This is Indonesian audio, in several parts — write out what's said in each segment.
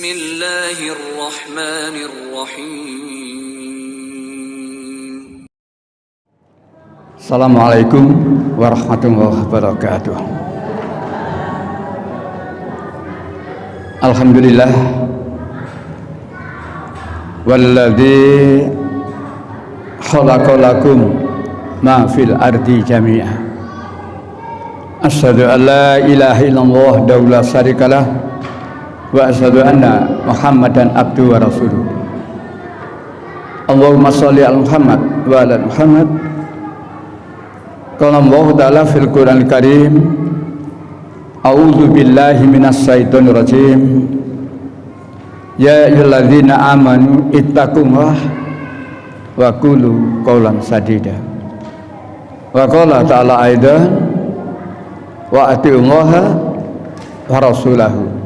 Bismillahirrahmanirrahim. Assalamualaikum warahmatullahi wabarakatuh. Alhamdulillah walladzi khalaqalakum ma fil ardi jami'a. Asyhadu an la ilaha illallah wahdahu la syarikalah wa asyhadu anna Muhammadan abduhu wa rasuluh. Allahumma shalli ala Muhammad wa ala Muhammad. Qala Allah ta'ala fil Qur'anil Karim, a'udzu billahi minas syaitonir rajim. Ya ayyuhalladzina amanu ittaqullaha wa qulu qawlan sadida. Wa qala ta'ala aidan wa atiullaha wa rasulahu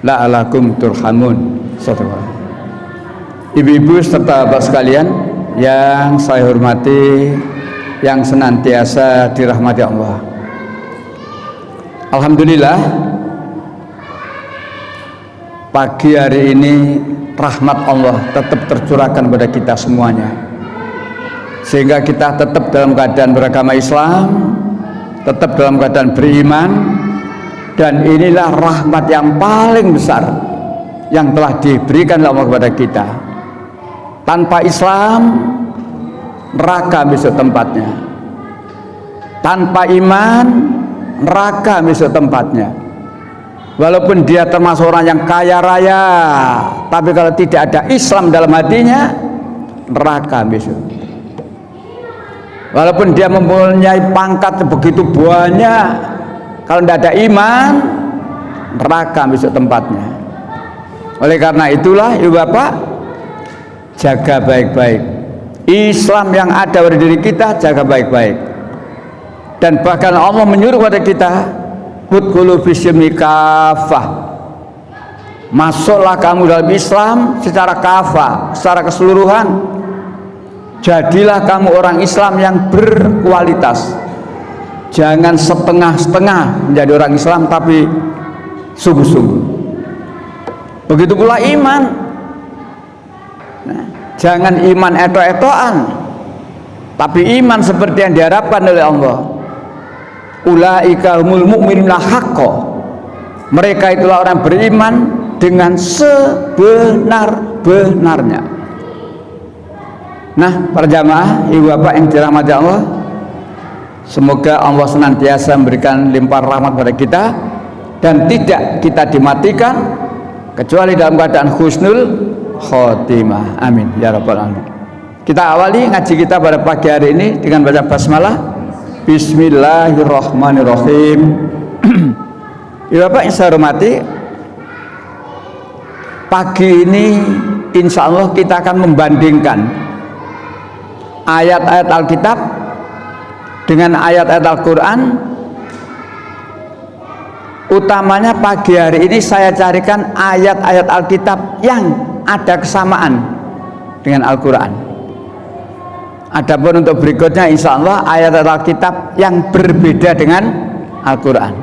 la'alakum turhamun. Ibu-ibu serta bapak sekalian yang saya hormati, yang senantiasa dirahmati Allah. Alhamdulillah, pagi hari ini rahmat Allah tetap tercurahkan pada kita semuanya, sehingga kita tetap dalam keadaan beragama Islam, tetap dalam keadaan beriman. Dan inilah rahmat yang paling besar yang telah diberikan Allah kepada kita. Tanpa Islam, neraka besok tempatnya. Tanpa iman, neraka besok tempatnya. Walaupun dia termasuk orang yang kaya raya, tapi kalau tidak ada Islam dalam hatinya, neraka besok. Walaupun dia mempunyai pangkat begitu banyak, kalau tidak ada iman, neraka besok tempatnya. Oleh karena itulah, ibu bapak, jaga baik-baik Islam yang ada pada diri kita, jaga baik-baik. Dan bahkan Allah menyuruh kepada kita, udkhulu fis-silmi kafah, masuklah kamu dalam Islam secara kafah, secara keseluruhan. Jadilah kamu orang Islam yang berkualitas. Jangan setengah-setengah menjadi orang Islam, tapi sungguh-sungguh. Begitu pula iman. Nah, jangan iman eto-etoan, tapi iman seperti yang diharapkan oleh Allah. Ulaika humul mu'minuna haqqan. Mereka itulah orang beriman dengan sebenar-benarnya. Nah, para jamaah, ibu bapak yang dirahmati Allah, semoga Allah senantiasa memberikan limpahan rahmat pada kita dan tidak kita dimatikan kecuali dalam keadaan husnul khotimah. Amin ya rabbal alamin. Kita awali ngaji kita pada pagi hari ini dengan baca basmalah. Bismillahirrahmanirrahim. Ya Bapak yang saya hormati, pagi ini insya Allah kita akan membandingkan ayat-ayat Alkitab dengan ayat-ayat Al-Quran. Utamanya pagi hari ini saya carikan ayat-ayat Alkitab yang ada kesamaan dengan Al-Quran. Adapun untuk berikutnya insya Allah ayat-ayat Alkitab yang berbeda dengan Al-Quran.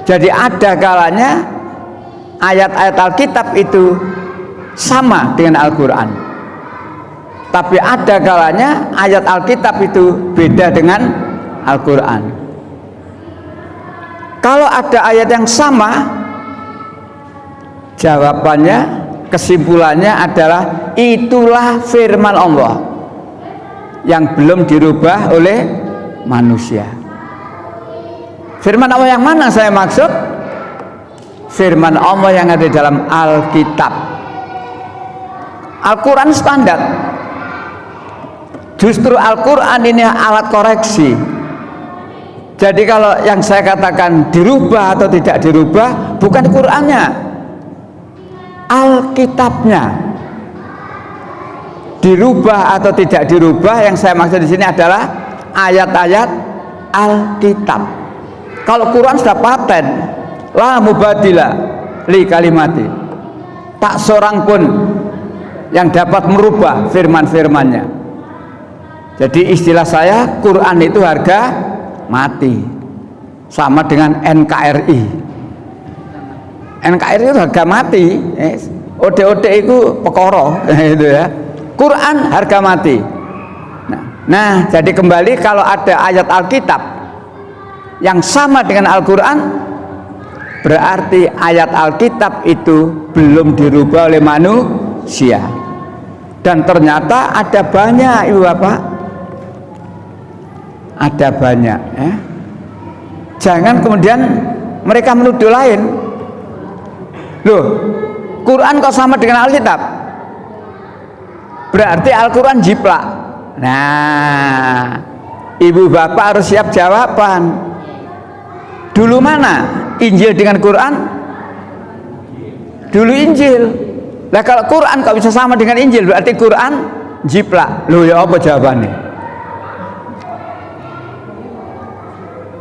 Jadi ada kalanya ayat-ayat Alkitab itu sama dengan Al-Quran, tapi ada kalanya ayat Alkitab itu beda dengan Al-Quran. Kalau ada ayat yang sama, jawabannya, kesimpulannya adalah itulah firman Allah yang belum dirubah oleh manusia. Firman Allah yang mana saya maksud? Firman Allah yang ada dalam Alkitab. Al-Quran standar. Justru Al-Quran ini alat koreksi. Jadi kalau yang saya katakan dirubah atau tidak dirubah, bukan Qurannya, Alkitabnya. Dirubah atau tidak dirubah, yang saya maksud di sini adalah ayat-ayat Alkitab. Kalau Quran sudah paten, la mubadila li kalimati, tak seorang pun yang dapat merubah firman-firmannya. Jadi istilah saya, Quran itu harga mati, sama dengan NKRI. NKRI itu harga mati, ODOD itu pekoro, gitu ya. Quran harga mati. Nah, jadi kembali kalau ada ayat Alkitab yang sama dengan Al-Quran, berarti ayat Alkitab itu belum dirubah oleh manusia. Dan ternyata ada banyak, Ibu Bapak, ada banyak. Jangan kemudian mereka menuduh lain. Loh, Quran kok sama dengan Alkitab? Berarti Al-Quran jiplak. Nah, Ibu Bapak harus siap jawaban. Dulu mana Injil dengan Quran? Dulu Injil. Lah kalau Quran kok bisa sama dengan Injil, berarti Quran jiplak. Loh, ya apa jawabannya?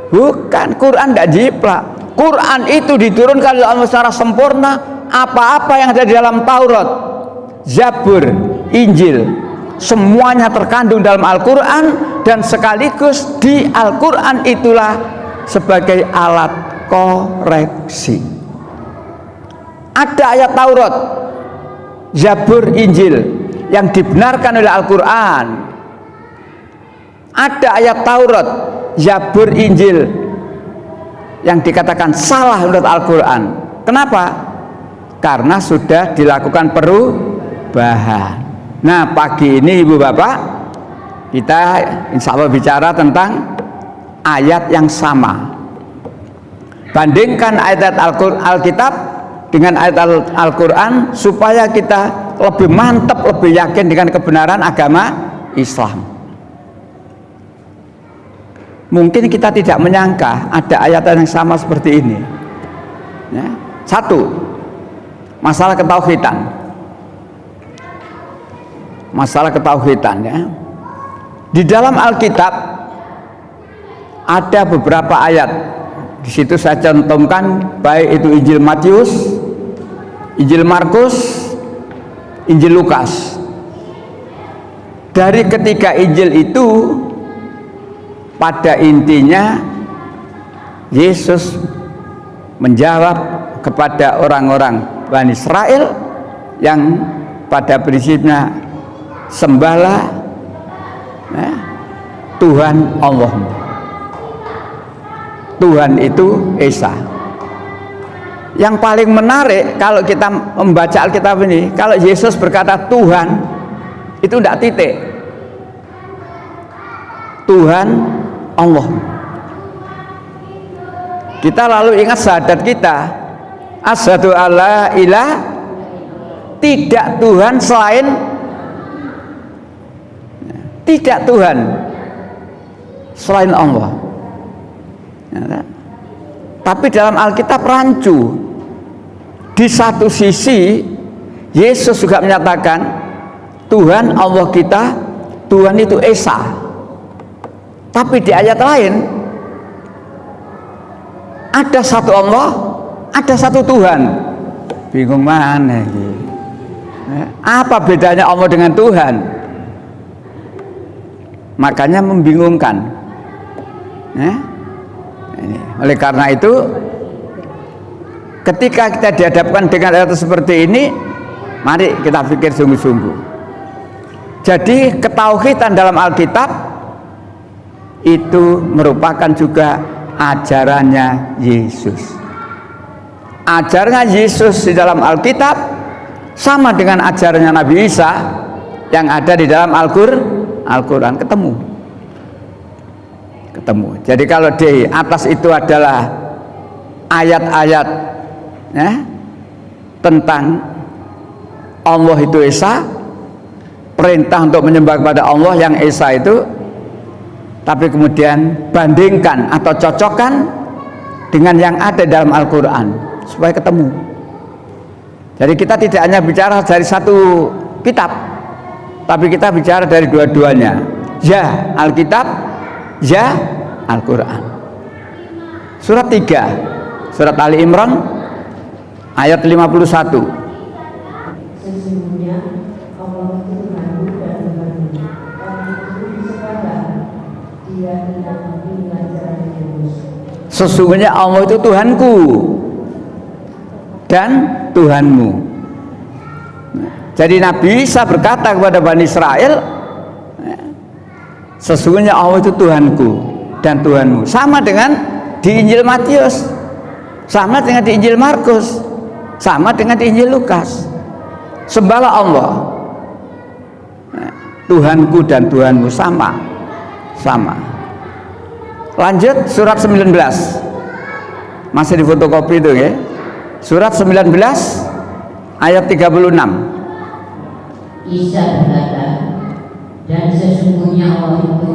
Bukan, Quran tidak jiplak. Quran itu diturunkan oleh Allah secara sempurna. Apa-apa yang ada di dalam Taurat, Zabur, Injil, semuanya terkandung dalam Al-Quran, dan sekaligus di Al-Quran itulah sebagai alat koreksi. Ada ayat Taurat, Zabur, Injil yang dibenarkan oleh Al-Quran. Ada ayat Taurat, Zabur, Injil yang dikatakan salah menurut Al-Quran. Kenapa? Karena sudah dilakukan perubahan. Nah, pagi ini Ibu Bapak, kita insya Allah bicara tentang ayat yang sama. Bandingkan ayat Alkitab dengan ayat Al-Quran supaya kita lebih mantap, lebih yakin dengan kebenaran agama Islam. Mungkin kita tidak menyangka ada ayat yang sama seperti ini. Ya. Satu, masalah ketauhidan. Masalah ketauhidan, ya. Di dalam Alkitab ada beberapa ayat. Di situ saya cantumkan baik itu Injil Matius, Injil Markus, Injil Lukas. Dari ketiga Injil itu pada intinya Yesus menjawab kepada orang-orang Bani Israel yang pada prinsipnya sembahlah Tuhan Allahmu. Tuhan itu Esa. Yang paling menarik kalau kita membaca Alkitab ini, kalau Yesus berkata Tuhan, itu tidak titik. Tuhan Allah. Kita lalu ingat syahadat kita, asyhadu alla ilaha, tidak Tuhan selain, tidak Tuhan selain Allah. Ya, tapi dalam Alkitab rancu. Di satu sisi Yesus juga menyatakan Tuhan Allah kita, Tuhan itu Esa. Tapi di ayat lain ada satu Allah, ada satu Tuhan. Bingung mana ini? Apa bedanya Allah dengan Tuhan? Makanya membingungkan. Oleh karena itu, ketika kita dihadapkan dengan ayat seperti ini, mari kita pikir sungguh-sungguh. Jadi ketauhidan dalam Alkitab itu merupakan juga ajarannya Yesus. Ajarannya Yesus di dalam Alkitab sama dengan ajarannya Nabi Isa yang ada di dalam Al-Quran. Ketemu. Jadi kalau di atas itu adalah ayat-ayat tentang Allah itu Esa, perintah untuk menyembah kepada Allah yang Esa itu, tapi kemudian bandingkan atau cocokkan dengan yang ada dalam Al-Quran supaya ketemu. Jadi kita tidak hanya bicara dari satu kitab, tapi kita bicara dari dua-duanya, ya Alkitab, ya Al-Quran. Surat 3, surat Ali Imran ayat 51. Sesungguhnya Allah itu Tuhanmu dan Tuhanmu, orang itu disembahlah, Dia tidak memilih jalan yang lurus. Sesungguhnya Allah itu Tuhanku dan Tuhanmu. Jadi Nabi Isa berkata kepada Bani Israel, sesungguhnya Allah itu Tuhanku dan Tuhanmu. Sama dengan di Injil Matius, sama dengan di Injil Markus, sama dengan di Injil Lukas. Sembahlah Allah, Tuhanku dan Tuhanmu, sama. Lanjut surat 19, masih di fotokopi itu ya. Surat 19 ayat 36. Isa berkata, dan sesungguhnya Allah itu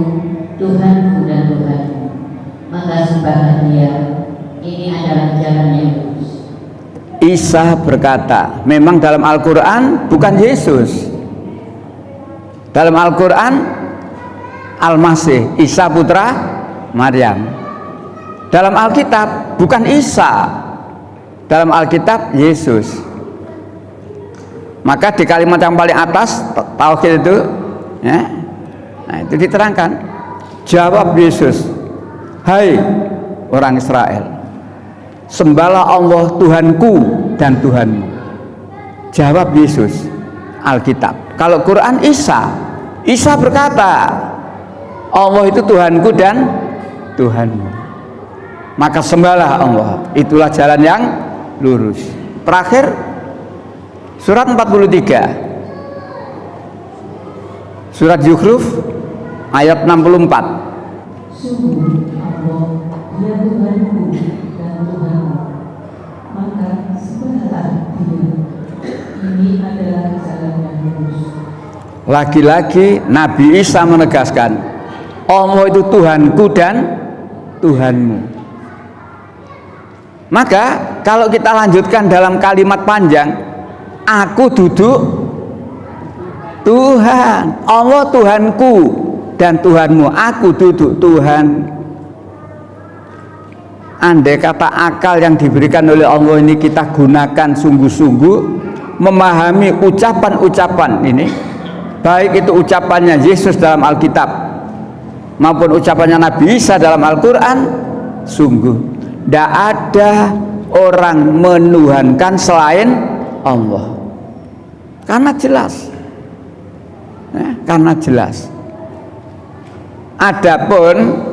Tuhanku dan Tuhanmu, maka sembahlah Dia. Ini adalah jalan yang lurus. Isa berkata, memang dalam Al-Quran bukan Yesus. Dalam Al-Quran Al-Masih, Isa putra Maryam. Dalam Alkitab bukan Isa, dalam Alkitab Yesus. Maka di kalimat yang paling atas tauhid itu ya, nah itu diterangkan, jawab Yesus, hai orang Israel, sembahlah Allah Tuhanku dan Tuhanmu. Jawab Yesus, Alkitab. Kalau Quran Isa berkata, Allah itu Tuhanku dan Tuhanmu, maka sembahlah Allah, itulah jalan yang lurus. Terakhir surat 43, surat Zukhruf ayat 64. Sungguh Allah Dia Tuhanku dan Tuhanmu, maka sembahlah Dia. Ini adalah jalan yang lurus. Lagi-lagi Nabi Isa menegaskan, Allah itu Tuhanku dan Tuhanmu. Maka kalau kita lanjutkan dalam kalimat panjang, aku duduk Tuhan, Allah Tuhanku dan Tuhanmu, aku duduk Tuhan. Andai kata akal yang diberikan oleh Allah ini kita gunakan sungguh-sungguh, memahami ucapan-ucapan ini, baik itu ucapannya Yesus dalam Alkitab maupun ucapannya Nabi Isa dalam Al-Quran, sungguh tidak ada orang menuhankan selain Allah. Karena jelas, karena jelas. Adapun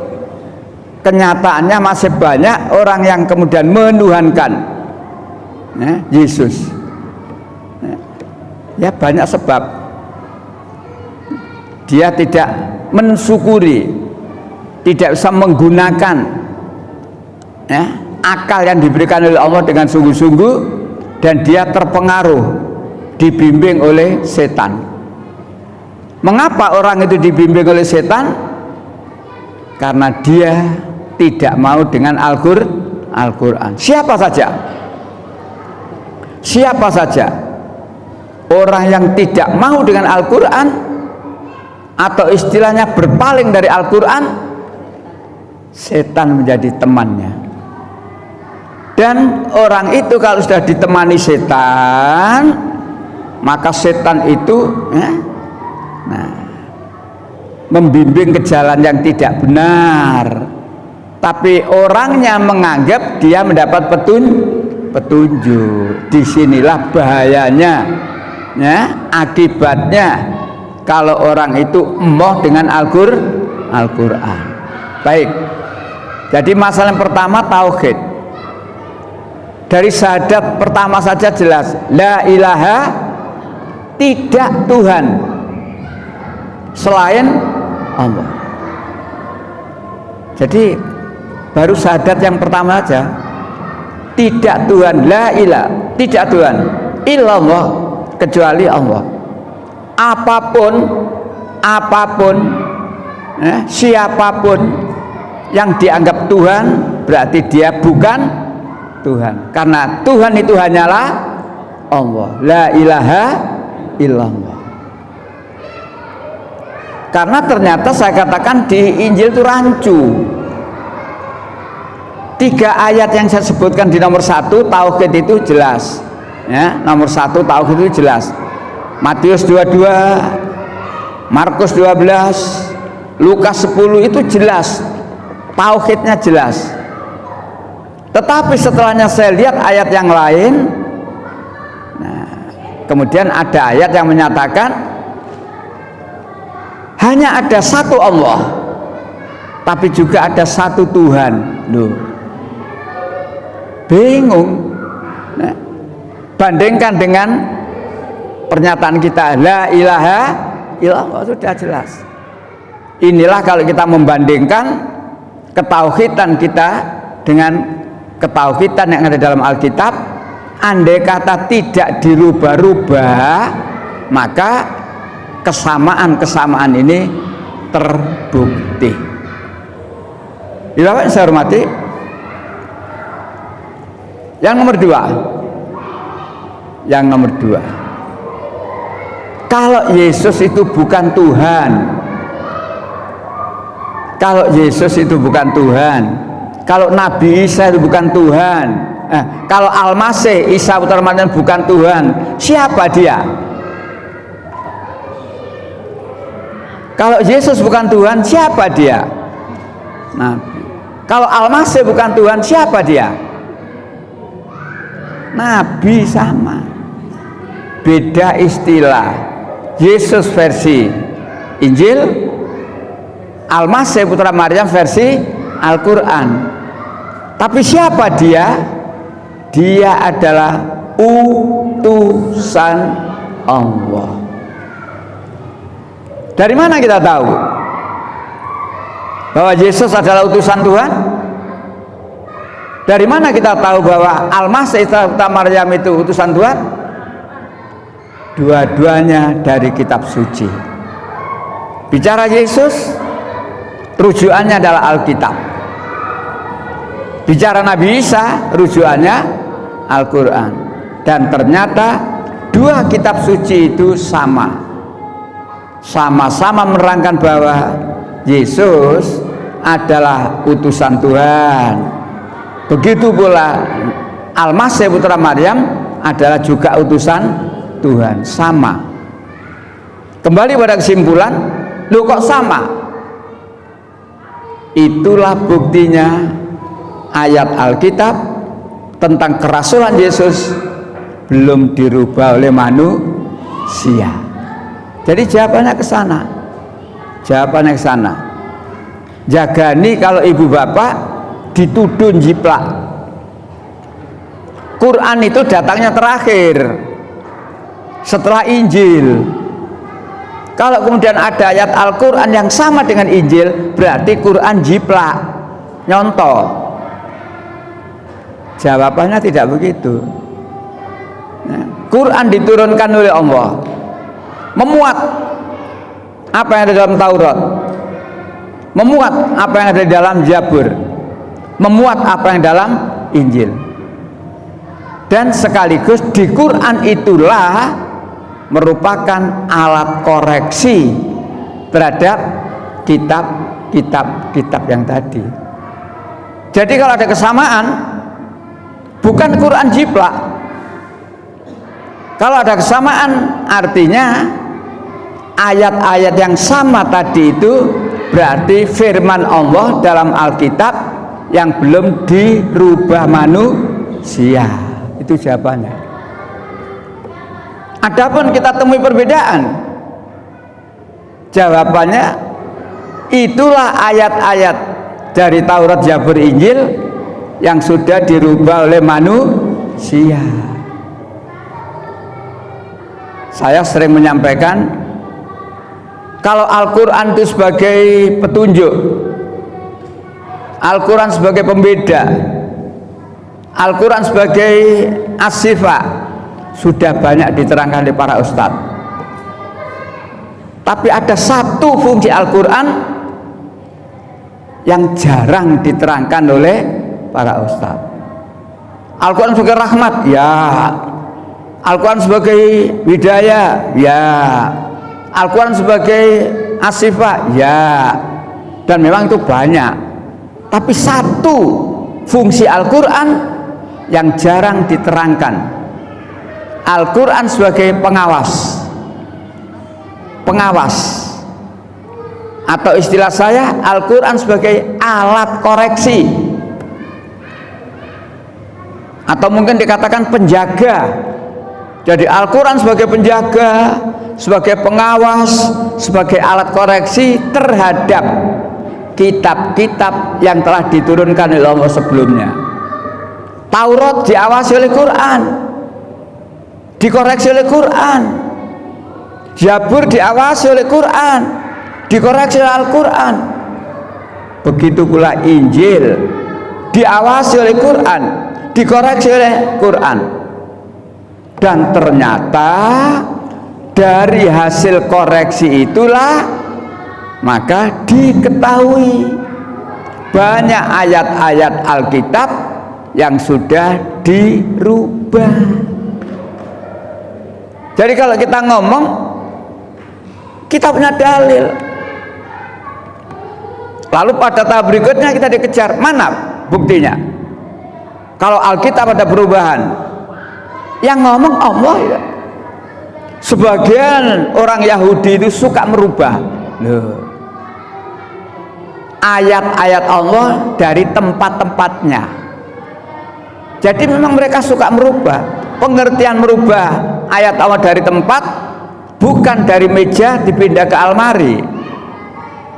kenyataannya masih banyak orang yang kemudian menuhankan Yesus. Ya banyak sebab. Dia tidak mensyukuri, tidak bisa menggunakan akal yang diberikan oleh Allah dengan sungguh-sungguh, dan dia terpengaruh, dibimbing oleh setan. Mengapa orang itu dibimbing oleh setan? Karena dia tidak mau dengan Al-Quran. Siapa saja orang yang tidak mau dengan Al-Quran, atau istilahnya berpaling dari Al-Quran, setan menjadi temannya. Dan orang itu kalau sudah ditemani setan, maka setan itu membimbing ke jalan yang tidak benar. Tapi orangnya menganggap dia mendapat petunjuk. Disinilah bahayanya, akibatnya kalau orang itu emoh dengan Al-Quran. Baik, jadi masalah yang pertama tauhid. Dari syahadat pertama saja jelas, la ilaha, tidak Tuhan selain Allah. Jadi baru syahadat yang pertama saja, tidak Tuhan, la ilaha, tidak Tuhan illallah, kecuali Allah. Apapun siapapun yang dianggap Tuhan, berarti dia bukan Tuhan, karena Tuhan itu hanyalah Allah, la ilaha illallah. Karena ternyata saya katakan di Injil itu rancu. 3 ayat yang saya sebutkan di nomor 1 tauhid itu jelas, nomor 1 tauhid itu jelas. Matius 22, Markus 12, Lukas 10 itu jelas, tauhidnya jelas. Tetapi setelahnya saya lihat ayat yang lain, Kemudian ada ayat yang menyatakan hanya ada satu Allah, tapi juga ada satu Tuhan. Loh, bingung. Nah, bandingkan dengan pernyataan kita la ilaha illallah, sudah jelas. Inilah kalau kita membandingkan ketauhidan kita dengan ketauhidan yang ada dalam Alkitab, andai kata tidak dirubah-rubah, maka kesamaan-kesamaan ini terbukti. Bapak saya hormati, yang nomor dua, kalau Yesus itu bukan Tuhan, kalau Nabi Isa itu bukan Tuhan, kalau Al-Masih Isa putra Maryam bukan Tuhan, siapa dia? Kalau Yesus bukan Tuhan, siapa dia? Nabi. Kalau Al-Masih bukan Tuhan, siapa dia? Nabi. Sama, beda istilah. Yesus versi Injil, Al-Masih putra Maryam versi Al-Quran. Tapi siapa dia? Dia adalah utusan Allah. Dari mana kita tahu bahwa Yesus adalah utusan Tuhan? Dari mana kita tahu bahwa Al-Masih putra Maryam itu utusan Tuhan? Dua-duanya dari kitab suci. Bicara Yesus, rujukannya adalah Alkitab. Bicara Nabi Isa, rujukannya Al-Quran. Dan ternyata dua kitab suci itu sama-sama menerangkan bahwa Yesus adalah utusan Tuhan. Begitu pula Al-Masih putra Maryam adalah juga utusan Tuhan. Sama. Kembali pada kesimpulan, loh kok sama? Itulah buktinya ayat Alkitab tentang kerasulan Yesus belum dirubah oleh manusia. Jadi jawabannya ke sana. Jagani kalau ibu bapak dituduh jiplak. Quran itu datangnya terakhir setelah Injil. Kalau kemudian ada ayat Al-Quran yang sama dengan Injil, berarti Quran jiplak, nyontoh. Jawabannya tidak begitu. Nah, Quran diturunkan oleh Allah, memuat apa yang ada dalam Taurat, memuat apa yang ada di dalam Zabur, memuat apa yang dalam Injil. Dan sekaligus di Quran itulah merupakan alat koreksi terhadap kitab-kitab yang tadi. Jadi kalau ada kesamaan, bukan Quran jiplak. Kalau ada kesamaan, artinya ayat-ayat yang sama tadi itu berarti firman Allah dalam Alkitab yang belum dirubah manusia. Itu jawabannya. Adapun kita temui perbedaan, jawabannya itulah ayat-ayat dari Taurat, Zabur, Injil yang sudah dirubah oleh manusia. Saya sering menyampaikan, kalau Al-Quran itu sebagai petunjuk, Al-Quran sebagai pembeda, Al-Quran sebagai as-sifa, sudah banyak diterangkan oleh para ustadz. Tapi ada satu fungsi Al-Quran yang jarang diterangkan oleh para ustadz. Al-Quran sebagai rahmat, ya. Al-Quran sebagai hidayah, ya. Al-Quran sebagai as-sifa, ya. Dan memang itu banyak. Tapi satu fungsi Al-Quran yang jarang diterangkan. Al-Quran sebagai pengawas, atau istilah saya, Al-Quran sebagai alat koreksi, atau mungkin dikatakan penjaga Jadi Al-Quran sebagai penjaga, sebagai pengawas, sebagai alat koreksi terhadap kitab-kitab yang telah diturunkan oleh Allah sebelumnya. Taurat diawasi oleh Quran, dikoreksi oleh Quran. Zabur diawasi oleh Quran, dikoreksi oleh Al-Quran. Begitu pula Injil diawasi oleh Quran, dikoreksi oleh Quran. Dan ternyata dari hasil koreksi itulah maka diketahui banyak ayat-ayat Alkitab yang sudah dirubah. Jadi kalau kita ngomong, kita punya dalil. Lalu pada tahap berikutnya kita dikejar, mana buktinya? Kalau Alkitab ada perubahan, yang ngomong Allah ya. Sebagian orang Yahudi itu suka merubah ayat-ayat Allah dari tempat-tempatnya. Jadi memang mereka suka merubah. Pengertian merubah ayat Allah dari tempat, bukan dari meja dipindah ke almari,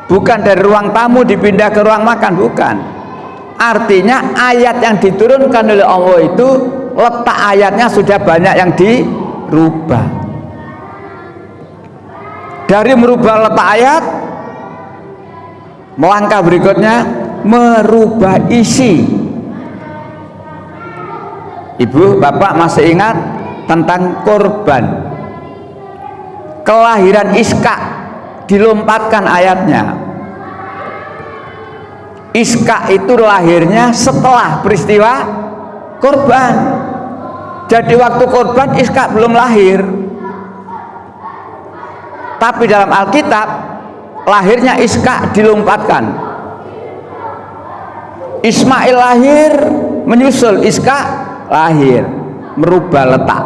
bukan dari ruang tamu dipindah ke ruang makan, bukan. Artinya ayat yang diturunkan oleh Allah itu letak ayatnya sudah banyak yang dirubah. Dari merubah letak ayat, melangkah berikutnya merubah isi. Ibu, bapak masih ingat tentang korban kelahiran Iska, dilompatkan ayatnya. Iska itu lahirnya setelah peristiwa korban. Jadi waktu korban Iska belum lahir. Tapi dalam Alkitab lahirnya Iska dilompatkan. Ismail lahir menyusul Iska lahir, merubah letak.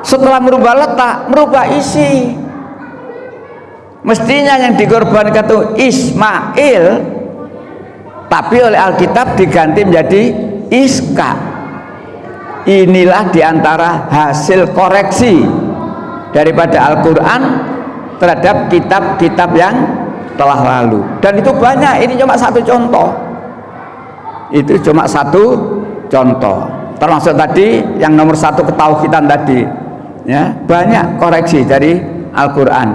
Setelah merubah letak, merubah isi. Mestinya yang dikorbankan itu Ismail, tapi oleh Alkitab diganti menjadi Iska. Inilah diantara hasil koreksi daripada Al-Quran terhadap kitab-kitab yang telah lalu. Dan itu banyak, ini cuma satu contoh. Itu cuma satu contoh. Termasuk tadi yang nomor satu ketauhidan tadi, ya, banyak koreksi dari Al-Quran.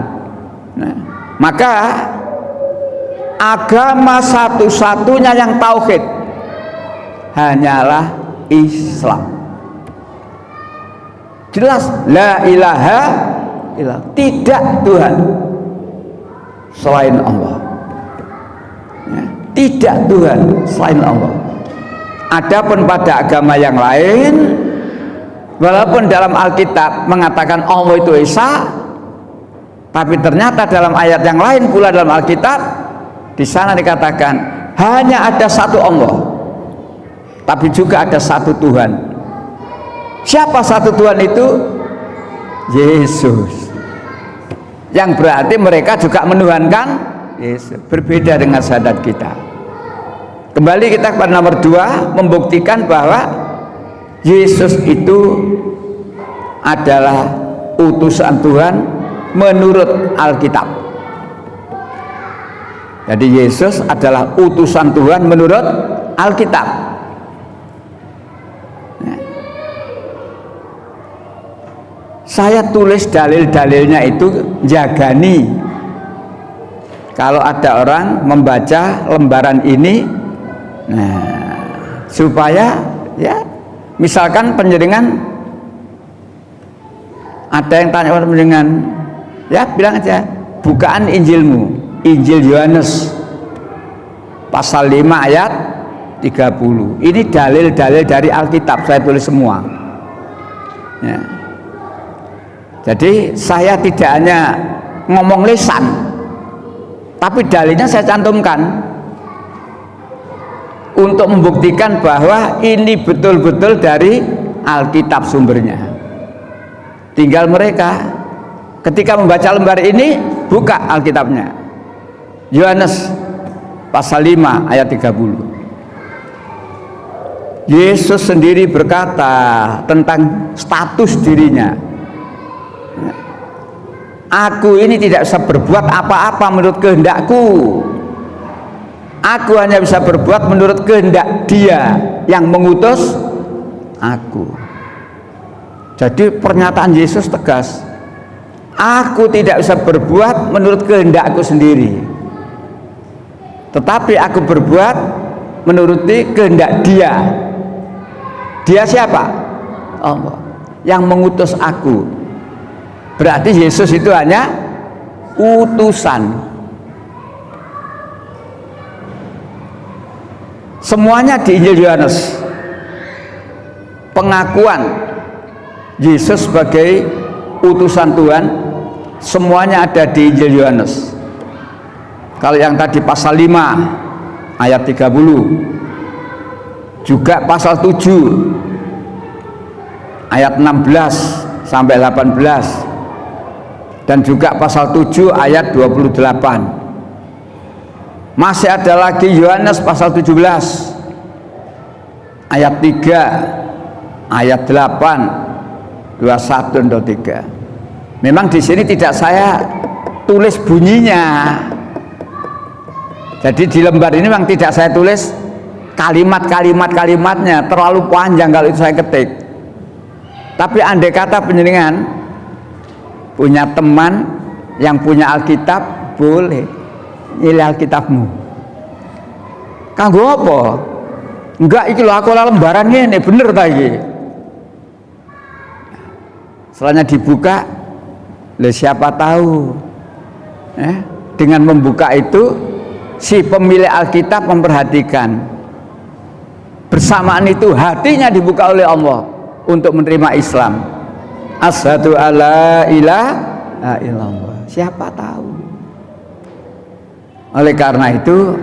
Nah, maka agama satu-satunya yang tauhid hanyalah Islam. Jelas, la ilaha illallah, tidak Tuhan selain Allah, ya, tidak Tuhan selain Allah. Adapun pada agama yang lain, walaupun dalam Alkitab mengatakan Allah itu Esa, tapi ternyata dalam ayat yang lain pula dalam Alkitab, di sana dikatakan hanya ada satu Allah, tapi juga ada satu Tuhan. Siapa satu Tuhan itu? Yesus. Yang berarti mereka juga menuhankan Yesus. Berbeda dengan syahadat kita. Kembali kita kepada nomor 2, membuktikan bahwa Yesus itu adalah utusan Tuhan menurut Alkitab. Jadi Yesus adalah utusan Tuhan menurut Alkitab. Saya tulis dalil-dalilnya itu jagani. Kalau ada orang membaca lembaran ini, nah, supaya ya, misalkan penjaringan ada yang tanya orang penjaringan, ya bilang aja bukaan Injilmu, Injil Yohanes pasal 5 ayat 30. Ini dalil-dalil dari Alkitab, saya tulis semua, ya. Jadi saya tidak hanya ngomong lisan, tapi dalilnya saya cantumkan untuk membuktikan bahwa ini betul-betul dari Alkitab sumbernya. Tinggal mereka ketika membaca lembar ini buka Alkitabnya, Yohanes pasal 5 ayat 30. Yesus sendiri berkata tentang status dirinya, aku ini tidak bisa berbuat apa-apa menurut kehendakku, aku hanya bisa berbuat menurut kehendak Dia yang mengutus aku. Jadi pernyataan Yesus tegas, aku tidak bisa berbuat menurut kehendakku sendiri, tetapi aku berbuat menuruti kehendak Dia. Dia siapa? Allah yang mengutus aku. Berarti Yesus itu hanya utusan. Semuanya di Injil Yohanes, pengakuan Yesus sebagai utusan Tuhan, semuanya ada di Injil Yohanes. Kalau yang tadi pasal 5 ayat 30, juga pasal 7 ayat 16 sampai 18, dan juga pasal 7 ayat 28. Masih ada lagi Yohanes pasal 17 ayat 3, ayat 8, 21 dan 23. Memang di sini tidak saya tulis bunyinya. Jadi di lembar ini memang tidak saya tulis kalimatnya, terlalu panjang kalau itu saya ketik. Tapi andai kata penjenengan punya teman yang punya Alkitab, boleh nyilih Alkitabmu. Kanggo apa? Enggak, iki lho aku lembaran ngene bener ta iki. Setelahnya dibuka, siapa tahu dengan membuka itu si pemilik Alkitab memperhatikan, bersamaan itu hatinya dibuka oleh Allah untuk menerima Islam. Asyhadu alla ilaha illallah. Siapa tahu. Oleh karena itu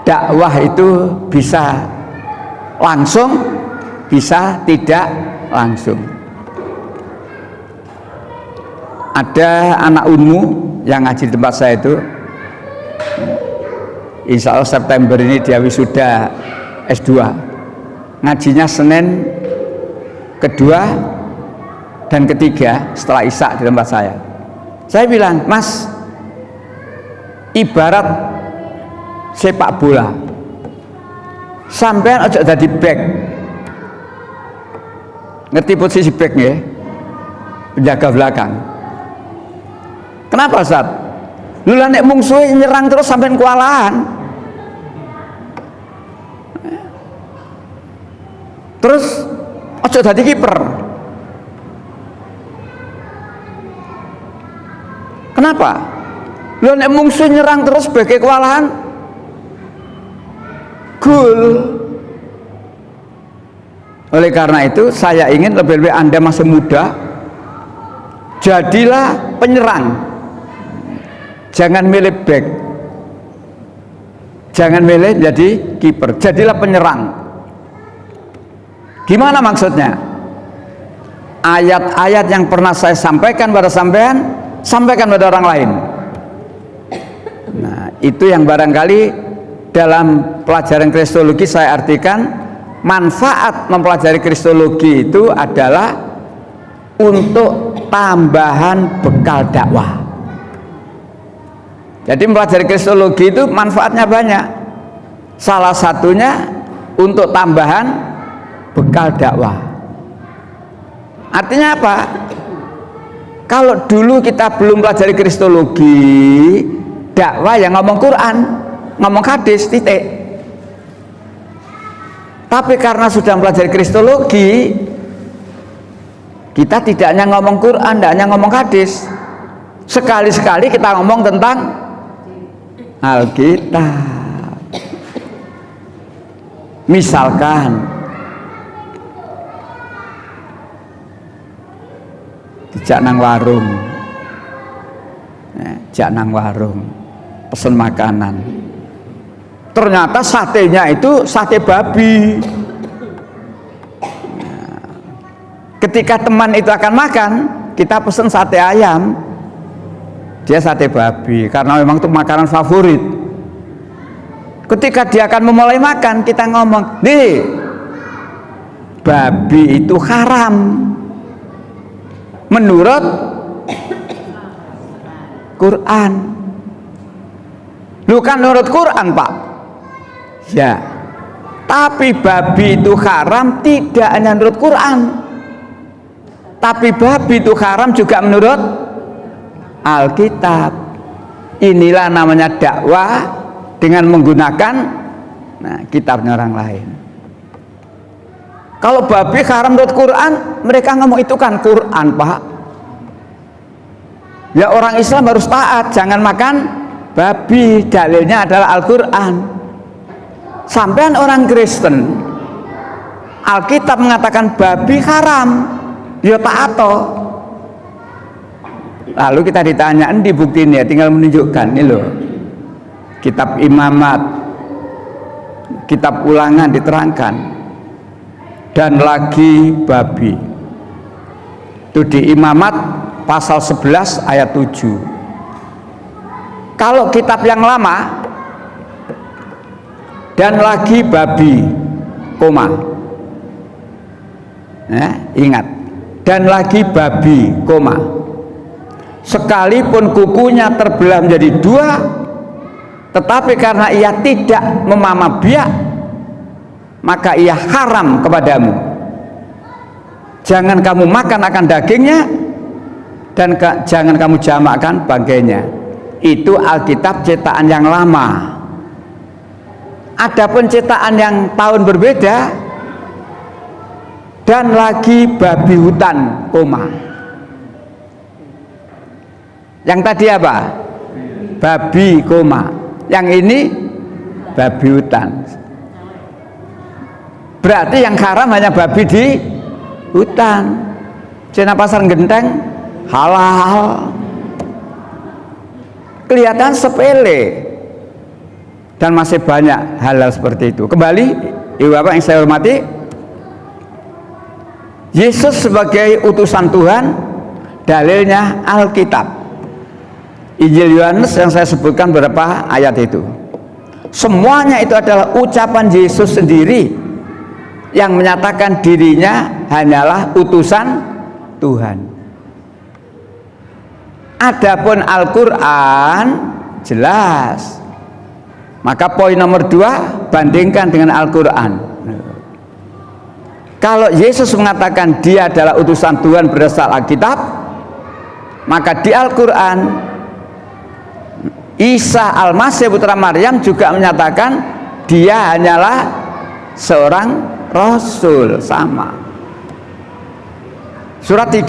dakwah itu bisa langsung, bisa tidak langsung. Ada anak unmu yang ngaji di tempat saya itu, insya Allah September ini dia wisuda S2, ngajinya Senin kedua dan ketiga setelah Isya di tempat saya. Saya bilang, Mas, ibarat sepak bola, sampean aja jadi back. Ngerti posisi back nggih? Penjaga belakang. Kenapa, Ustaz? Lu lah nek mungsuhe nyerang terus sampean kewalahan. Terus ojo dadi kiper. Kenapa? Lu nek mungsuh nyerang terus sebagai kewalahan, gol. Oleh karena itu saya ingin lebih-lebih Anda masih muda, jadilah penyerang. Jangan milih back, jangan milih jadi kiper, jadilah penyerang. Gimana maksudnya? Ayat-ayat yang pernah saya sampaikan pada sampean, sampaikan pada orang lain. Nah, itu yang barangkali dalam pelajaran kristologi saya artikan, manfaat mempelajari kristologi itu adalah untuk tambahan bekal dakwah. Jadi mempelajari kristologi itu manfaatnya banyak. Salah satunya untuk tambahan bekal dakwah. Artinya apa? Kalau dulu kita belum pelajari kristologi, dakwah yang ngomong Quran, ngomong hadis, titik. Tapi karena sudah mempelajari kristologi, kita tidak hanya ngomong Quran, tidak hanya ngomong hadis. Sekali-sekali kita ngomong tentang Alkitab. Misalkan dijak nang warung, jak nang warung, pesen makanan. Ternyata satenya itu sate babi. Ketika teman itu akan makan, kita pesen sate ayam, dia sate babi, karena memang itu makanan favorit. Ketika dia akan memulai makan, kita ngomong, nih, babi itu haram menurut Quran. Lu kan menurut Quran, Pak? Ya. Tapi babi itu haram tidak hanya menurut Quran, tapi babi itu haram juga menurut Alkitab. Inilah namanya dakwah dengan menggunakan kitabnya orang lain. Kalau babi haram menurut Quran, mereka ngomong itu kan Quran, Pak. Ya, orang Islam harus taat, jangan makan babi, dalilnya adalah Al-Quran. Sampean orang Kristen, Alkitab mengatakan babi haram, ya taat toh. Lalu kita ditanya, di bukti ini ya, tinggal menunjukkan ini loh, kitab Imamat, kitab Ulangan diterangkan, dan lagi babi. Itu di Imamat pasal 11 ayat 7. Kalau kitab yang lama, dan lagi babi, koma. Ingat, dan lagi babi, koma. Sekalipun kukunya terbelah menjadi dua, tetapi karena ia tidak memamah biak, maka ia haram kepadamu. Jangan kamu makan akan dagingnya, dan jangan kamu jamakkan bangkainya. Itu Alkitab cetakan yang lama. Adapun cetakan yang tahun berbeda, dan lagi babi hutan, koma. Yang tadi apa? Babi, koma. Yang ini babi hutan. Berarti yang haram hanya babi di hutan. Cina pasar genteng halal. Kelihatan sepele, dan masih banyak halal seperti itu. Kembali, ibu bapak yang saya hormati, Yesus sebagai utusan Tuhan, dalilnya Alkitab. Injil Yohanes yang saya sebutkan beberapa ayat itu, semuanya itu adalah ucapan Yesus sendiri yang menyatakan dirinya hanyalah utusan Tuhan. Adapun Al-Quran jelas. Maka poin nomor 2, bandingkan dengan Al-Quran. Kalau Yesus mengatakan dia adalah utusan Tuhan berdasarkan Alkitab, maka di Al-Quran Isa Al-Masih putra Maryam juga menyatakan dia hanyalah seorang Rasul, sama. Surat 3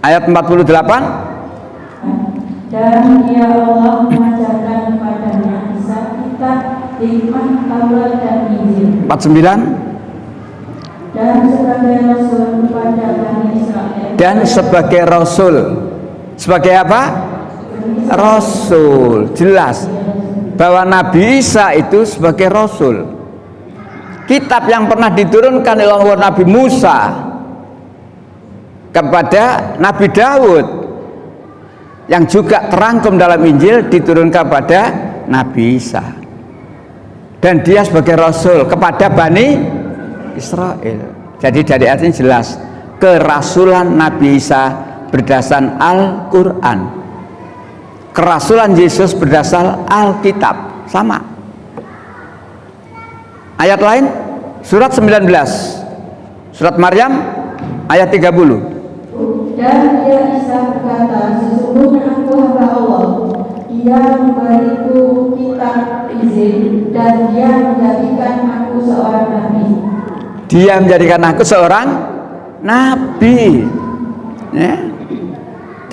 ayat 48, dan ya Allah mengajarkan kepadanya Isa kitab, hikmah, Taurat dan Injil. 49, dan sebagai Rasul kepada Bani Israel. Dan sebagai Rasul, sebagai apa? Rasul. Jelas bahwa Nabi Isa itu sebagai Rasul. Kitab yang pernah diturunkan oleh Nabi Musa kepada Nabi Daud, yang juga terangkum dalam Injil, diturunkan kepada Nabi Isa, dan dia sebagai Rasul kepada Bani Israel. Jadi dari artinya jelas kerasulan Nabi Isa berdasarkan Al-Quran, kerasulan Yesus berdasarkan Alkitab, sama. Ayat lain, surat 19, surat Maryam ayat 30. Dan dia Isa berkata, sesungguhnya aku hamba Allah, Dia memberiku kitab izin, dan Dia menjadikan aku seorang nabi. Dia menjadikan aku seorang nabi. Ya.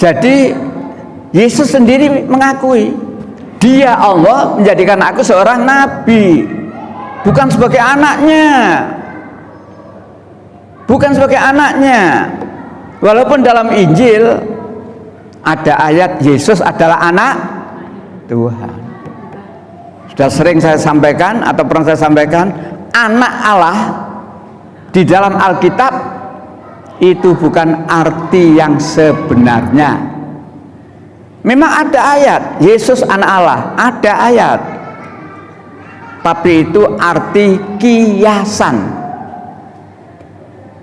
Jadi Yesus sendiri mengakui, Dia Allah menjadikan aku seorang nabi, bukan sebagai anaknya, bukan sebagai anaknya. Walaupun dalam Injil ada ayat Yesus adalah anak Tuhan. Sudah sering saya sampaikan atau pernah saya sampaikan, anak Allah di dalam Alkitab itu bukan arti yang sebenarnya. Memang ada ayat Yesus anak Allah, ada ayat. tapi itu arti kiasan.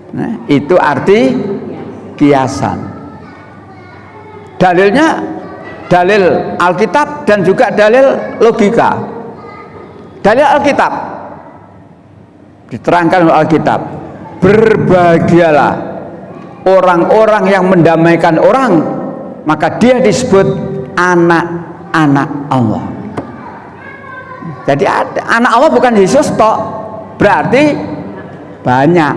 Nah, itu arti kiasan. Dalilnya dalil Alkitab dan juga dalil logika. Dalil Alkitab diterangkan oleh Alkitab, berbahagialah orang-orang yang mendamaikan orang, maka dia disebut anak-anak Allah. Jadi anak Allah bukan Yesus tok, berarti banyak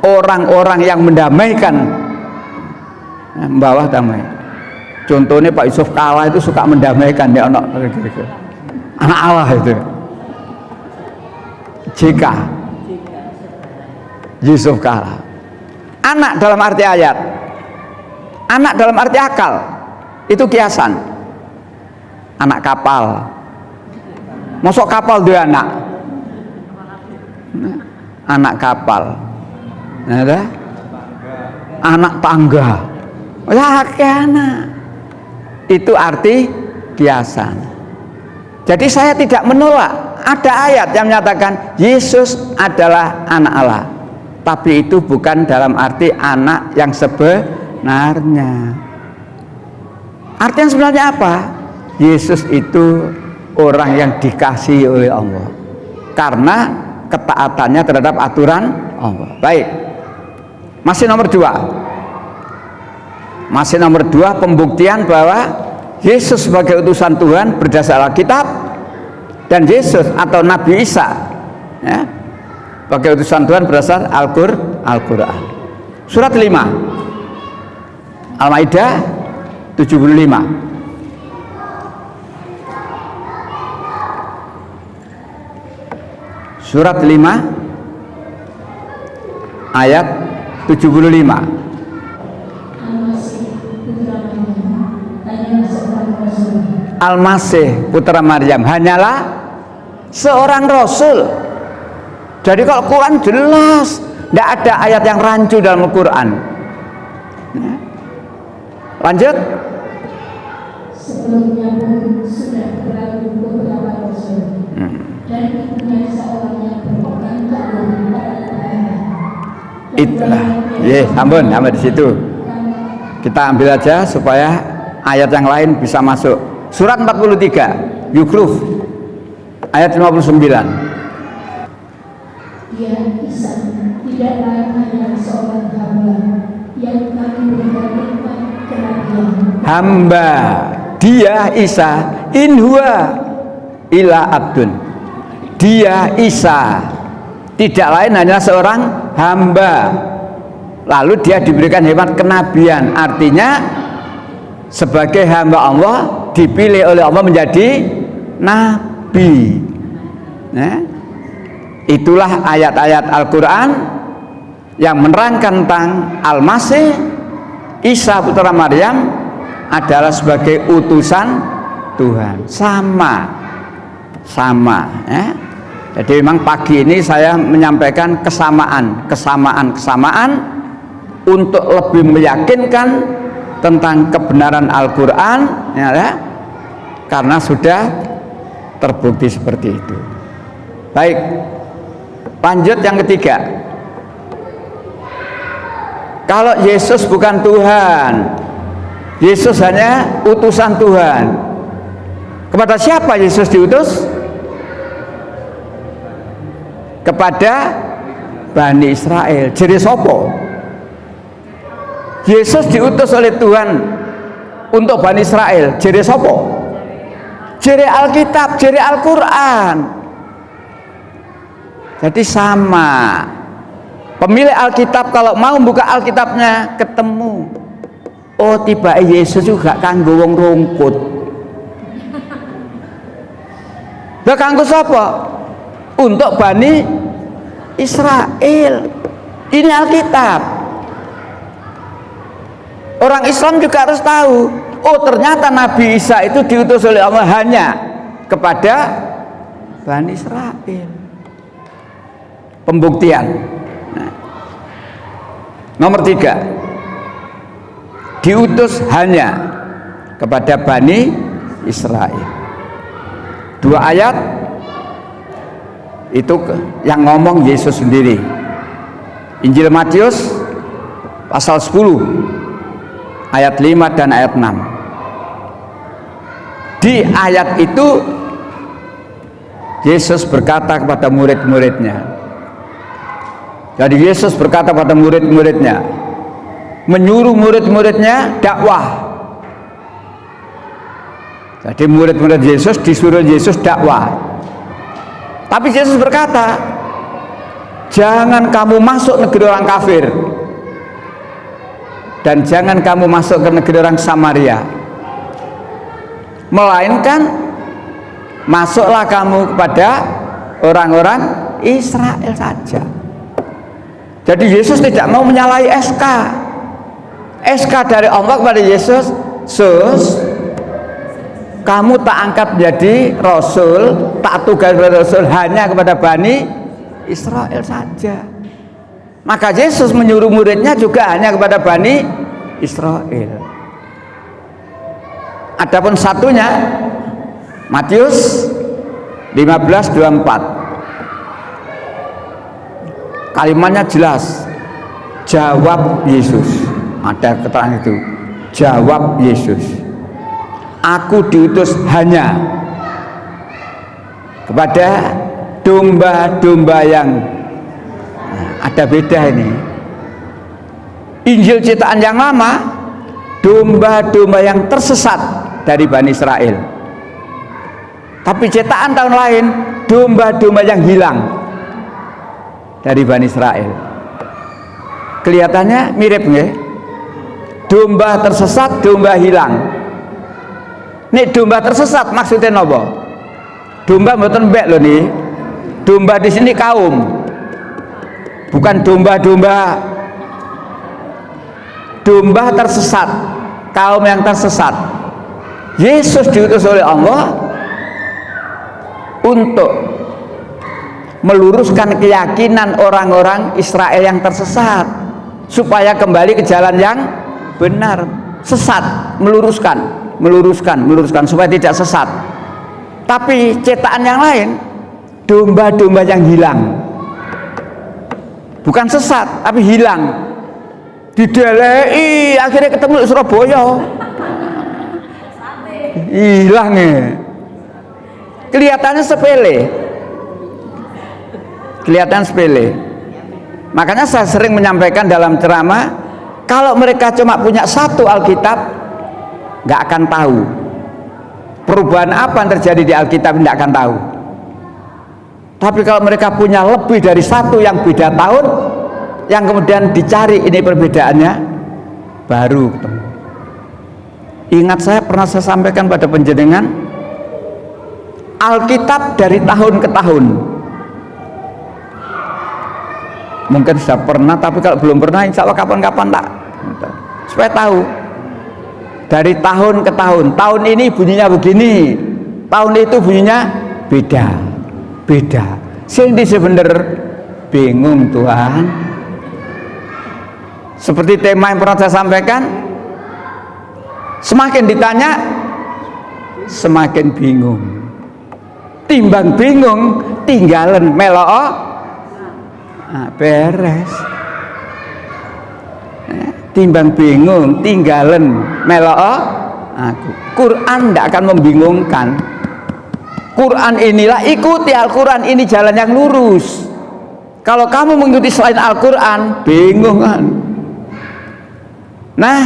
orang-orang yang mendamaikan, membawa damai. Contohnya Pak Yusuf Kalla itu suka mendamaikan ya, anak Allah itu. JK Yusuf Kalla. Anak dalam arti ayat, anak dalam arti akal, itu kiasan. Anak kapal, masuk kapal dia anak, anak kapal, ada anak tangga, ya anak, itu arti kiasan. Jadi saya tidak menolak ada ayat yang menyatakan Yesus adalah anak Allah, tapi itu bukan dalam arti anak yang sebenarnya. Arti yang sebenarnya apa? Yesus itu orang yang dikasihi oleh Allah karena ketaatannya terhadap aturan Allah. Baik, masih nomor 2, pembuktian bahwa Yesus sebagai utusan Tuhan berdasar Alkitab, dan Yesus atau Nabi Isa ya, sebagai utusan Tuhan berdasar Al-Quran. Surat 5 Al-Maidah 75. Surat 5 ayat 75. Al-Masih putra Maryam hanyalah seorang rasul. Jadi kalau Quran jelas, tidak ada ayat yang rancu dalam Al-Quran. Lanjut. Sebelumnya pun sudah berlalu beberapa rasul dan ibunya seorang yang berpegang teguh pada kebenaran. Itulah, ampun, sampai di situ. Kita ambil aja supaya ayat yang lain bisa masuk. Surat 43 Yukhruf ayat 59. Dia Isa tidak lain hanya seorang hamba yang kami berikan nikmat kenabian. Hamba, dia Isa in huwa ila abdun. Dia Isa tidak lain hanya seorang hamba, lalu dia diberikan nikmat kenabian, artinya sebagai hamba Allah dipilih oleh Allah menjadi nabi. Nah, itulah ayat-ayat Al-Quran yang menerangkan tentang Al-Masih Isa putra Maryam adalah sebagai utusan Tuhan. Sama ya. Jadi memang pagi ini saya menyampaikan kesamaan untuk lebih meyakinkan tentang kebenaran Al-Quran ya, karena sudah terbukti seperti itu. Baik, lanjut yang ketiga. Kalau Yesus bukan Tuhan, Yesus hanya utusan Tuhan, kepada siapa Yesus diutus? Kepada Bani Israel. Jadi sopo? Yesus diutus oleh Tuhan untuk Bani Israel. Jadi sopo? Jadi Alkitab, jadi Al-Quran. Jadi sama. Pemilik Alkitab kalau mau buka Alkitabnya ketemu, oh tiba Yesus juga kanggo wong rungkut. Lah kanggo sapa? Untuk Bani Israel. Ini Alkitab. Orang Islam juga harus tahu, oh ternyata Nabi Isa itu diutus oleh Allah hanya kepada Bani Israel. Pembuktian. Nah, nomor 3, diutus hanya kepada Bani Israel. 2 ayat Itu yang ngomong Yesus sendiri. Injil Matius pasal 10 ayat 5 dan ayat 6. Di ayat itu Yesus berkata kepada murid-muridnya. Jadi Yesus berkata pada murid-muridnya, menyuruh murid-muridnya dakwah. Jadi murid-murid Yesus disuruh Yesus dakwah. Tapi Yesus berkata, jangan kamu masuk negeri orang kafir, dan jangan kamu masuk ke negeri orang Samaria, melainkan masuklah kamu kepada orang-orang Israel saja. Jadi Yesus tidak mau menyalahi SK dari Allah kepada Yesus. Kamu tak angkat menjadi rasul, tak tugas rasul hanya kepada Bani Israel saja. Maka Yesus menyuruh muridnya juga hanya kepada Bani Israel. Adapun satunya Matius 15:24. Kalimatnya jelas. Jawab Yesus. Ada keterangan itu. Jawab Yesus. Aku diutus hanya kepada domba-domba yang ada beda ini. Injil ciptaan yang lama, domba-domba yang tersesat dari Bani Israel. Tapi ciptaan tahun lain, domba-domba yang hilang dari Bani Israel. Kelihatannya mirip nggih? Domba tersesat, domba hilang. Nih domba tersesat maksudnya nopo? Domba mboten mbek lho nih. Domba di sini kaum. Bukan domba-domba. Domba tersesat, kaum yang tersesat. Yesus diutus oleh Allah untuk meluruskan keyakinan orang-orang Israel yang tersesat supaya kembali ke jalan yang benar. Sesat, meluruskan supaya tidak sesat. Tapi cetakan yang lain, domba-domba yang hilang, bukan sesat tapi hilang, didelei akhirnya ketemu di Surabaya, hilang ya. Kelihatannya sepele. Makanya saya sering menyampaikan dalam ceramah, kalau mereka cuma punya satu Alkitab, nggak akan tahu perubahan apa yang terjadi di Alkitab, nggak akan tahu. Tapi kalau mereka punya lebih dari satu yang beda tahun, yang kemudian dicari ini perbedaannya, baru ketemu. Ingat, saya pernah sampaikan pada panjenengan, Alkitab dari tahun ke tahun. Mungkin sudah pernah, tapi kalau belum pernah, insya Allah kapan-kapan tak, supaya tahu. Dari tahun ke tahun, tahun ini bunyinya begini, tahun itu bunyinya beda. Sing di sebener bingung Tuhan. Seperti tema yang pernah saya sampaikan, semakin ditanya, semakin bingung. Timbang bingung, tinggalan meloo, beres. Timbang bingung, tinggalan meloo aku. Quran tidak akan membingungkan. Quran inilah, ikuti Al-Quran, ini jalan yang lurus. Kalau kamu mengikuti selain Al-Quran, bingung kan. Nah,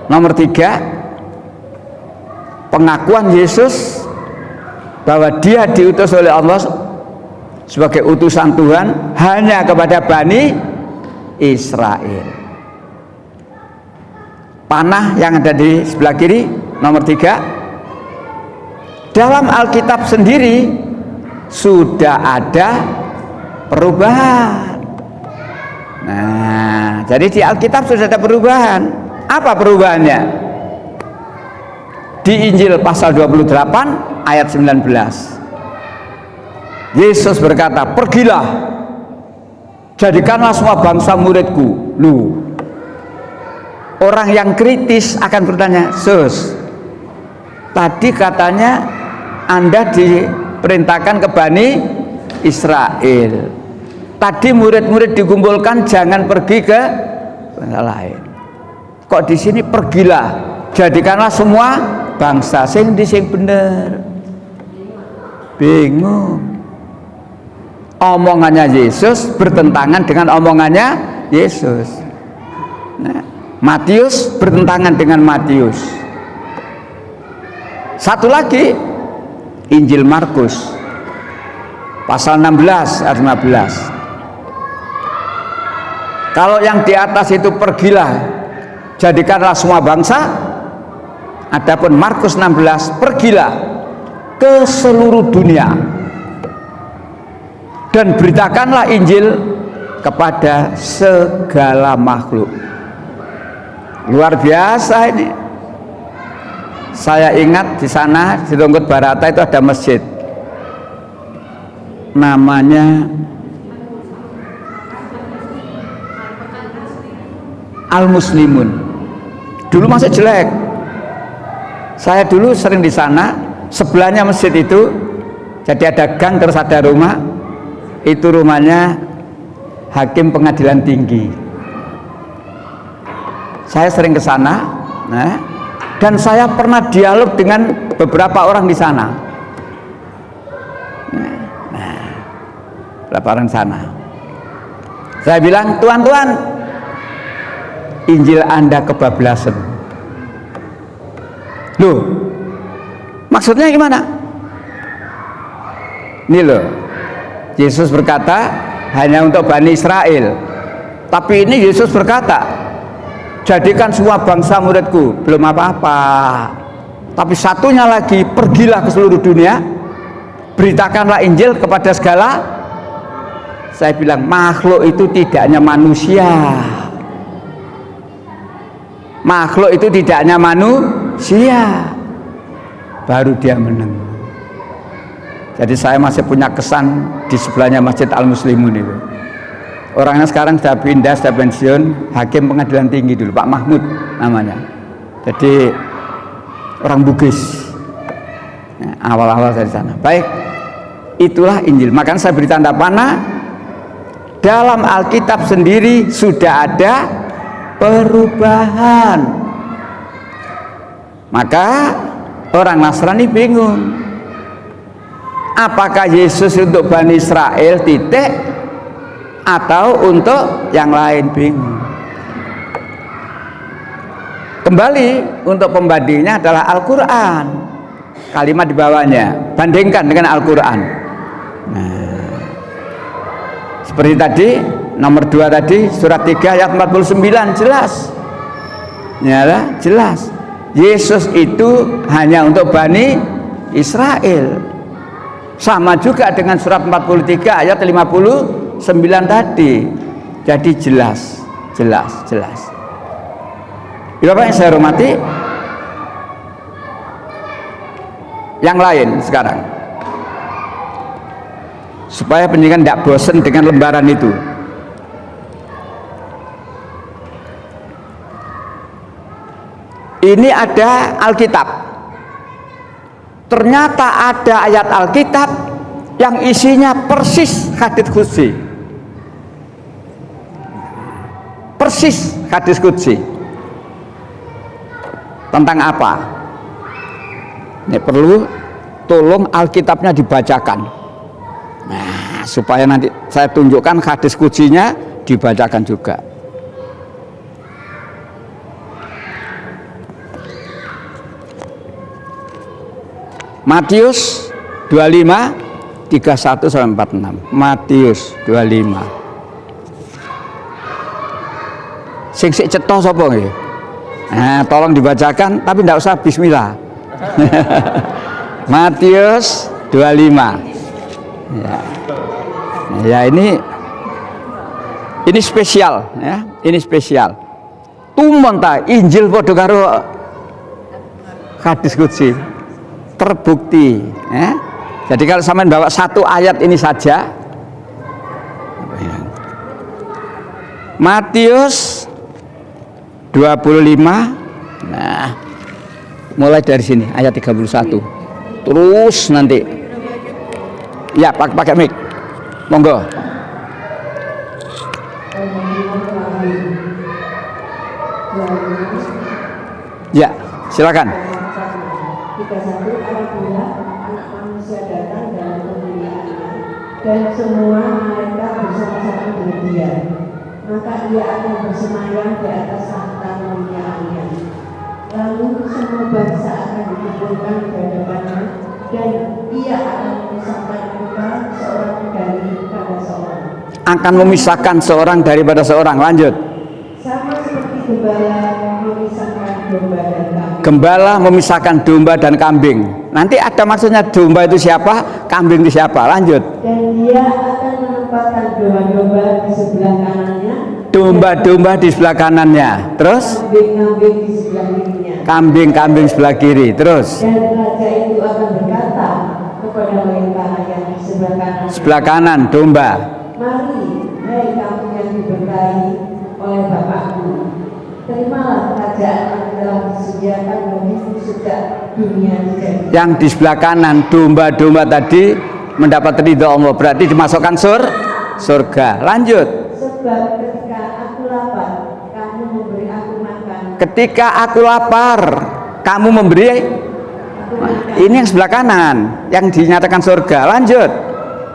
nomor 3, pengakuan Yesus bahwa dia diutus oleh Allah sebagai utusan Tuhan hanya kepada Bani Israel. Panah yang ada di sebelah kiri, nomor 3. Dalam Alkitab sendiri sudah ada perubahan. Nah, jadi di Alkitab sudah ada perubahan. Apa perubahannya? Di Injil pasal 28 ayat 19, Yesus berkata, pergilah, jadikanlah semua bangsa muridku. Lu, orang yang kritis akan bertanya, Sus, tadi katanya Anda perintahkan ke Bani Israel. Tadi murid-murid dikumpulkan jangan pergi ke bangsa lain. Kok di sini pergilah, jadikanlah semua bangsa. Sing bener. Bingung. Omongannya Yesus bertentangan dengan omongannya Yesus. Nah, Matius bertentangan dengan Matius. Satu lagi, Injil Markus pasal 16 ayat 15. Kalau yang di atas itu pergilah, jadikanlah semua bangsa. Adapun Markus 16, pergilah ke seluruh dunia dan beritakanlah Injil kepada segala makhluk. Luar biasa ini. Saya ingat di sana di Rungkut Barata itu ada masjid, namanya Al-Muslimun. Dulu masih jelek. Saya dulu sering di sana, sebelahnya masjid itu, jadi ada gang terus ada rumah. Itu rumahnya hakim pengadilan tinggi. Saya sering ke sana, nah, dan saya pernah dialog dengan beberapa orang di sana. Beberapa orang sana. Saya bilang, tuan-tuan, Injil Anda kebablasan. Loh, maksudnya gimana? Ini loh, Yesus berkata hanya untuk Bani Israel. Tapi ini Yesus berkata, jadikan semua bangsa muridku. Belum apa-apa. Tapi satunya lagi, pergilah ke seluruh dunia, beritakanlah Injil kepada segala. Saya bilang, makhluk itu tidak hanya manusia. Makhluk itu tidak hanya manusia, baru dia menang. Jadi saya masih punya kesan di sebelahnya Masjid Al-Muslimun itu. Orangnya sekarang sudah pindah, sudah pensiun, hakim pengadilan tinggi dulu, Pak Mahmud namanya. Jadi orang Bugis. Nah, awal-awal saya di sana. Baik, itulah Injil. Makanya saya beri tanda panah. Dalam Alkitab sendiri sudah ada perubahan. Maka orang Nasrani bingung, apakah Yesus untuk Bani Israel titik atau untuk yang lain, bingung. Kembali untuk pembandingnya adalah Al-Quran, kalimat di bawahnya, bandingkan dengan Al-Quran. Nah, seperti tadi nomor 2 tadi, surat 3 ayat 49, jelas. Ya, jelas. Yesus itu hanya untuk Bani Israel. Sama juga dengan surat 43 ayat 59 tadi. Jadi jelas. Bapak yang saya hormati, yang lain sekarang, supaya pendidikan tidak bosan dengan lembaran itu. Ini ada Alkitab. Ternyata ada ayat Alkitab yang isinya persis hadits qudsi. Persis hadits qudsi. Tentang apa? Ini perlu tolong Alkitabnya dibacakan. Nah, supaya nanti saya tunjukkan hadits qudsinya dibacakan juga. Matius 25 31 sampai 46. Matius 25. Sing sik cetha sapa nggih? Nah, tolong dibacakan tapi tidak usah bismillah. Matius 25. Ya, ini spesial ya, ini spesial. Tumon ta Injil padha karo hadits qudsi. Terbukti ya. Jadi kalau sampean bawa satu ayat ini saja, Matius 25, nah mulai dari sini ayat 31 terus nanti Ya, pakai mic. Monggo. Ya, silakan. 31 apabila anak manusia datang dalam kemuliaannya dan semua malaikat bersama-sama dengan dia, maka ia akan bersemayam di atas tahta kemuliaannya. Lalu semua bangsa akan dikumpulkan di hadapannya dan ia akan memisahkan mereka seorang daripada seorang. Akan memisahkan seorang daripada seorang. Lanjut. Sama seperti gembala memisahkan domba dan kambing. Gembala memisahkan domba dan kambing. Nanti ada maksudnya domba itu siapa, kambing itu siapa. Lanjut. Dan dia akan menempatkan domba-domba di sebelah kanannya, Domba-domba di sebelah kanannya. Terus kambing-kambing di sebelah kirinya. kambing-kambing sebelah kiri. Terus Dan raja itu akan berkata kepada mereka yang di sebelah kanan domba. Mari, hai kamu yang diberkahi oleh Bapakku, terimalah kerajaan yang telah disediakan bagimu sejak dunia dijadikan. Yang di sebelah kanan domba-domba tadi mendapat ridho Allah, berarti dimasukkan surga. Lanjut. Sebab ketika aku lapar, kamu memberi aku makan. Ketika aku lapar, kamu memberi. Ini yang sebelah kanan, yang dinyatakan surga. Lanjut.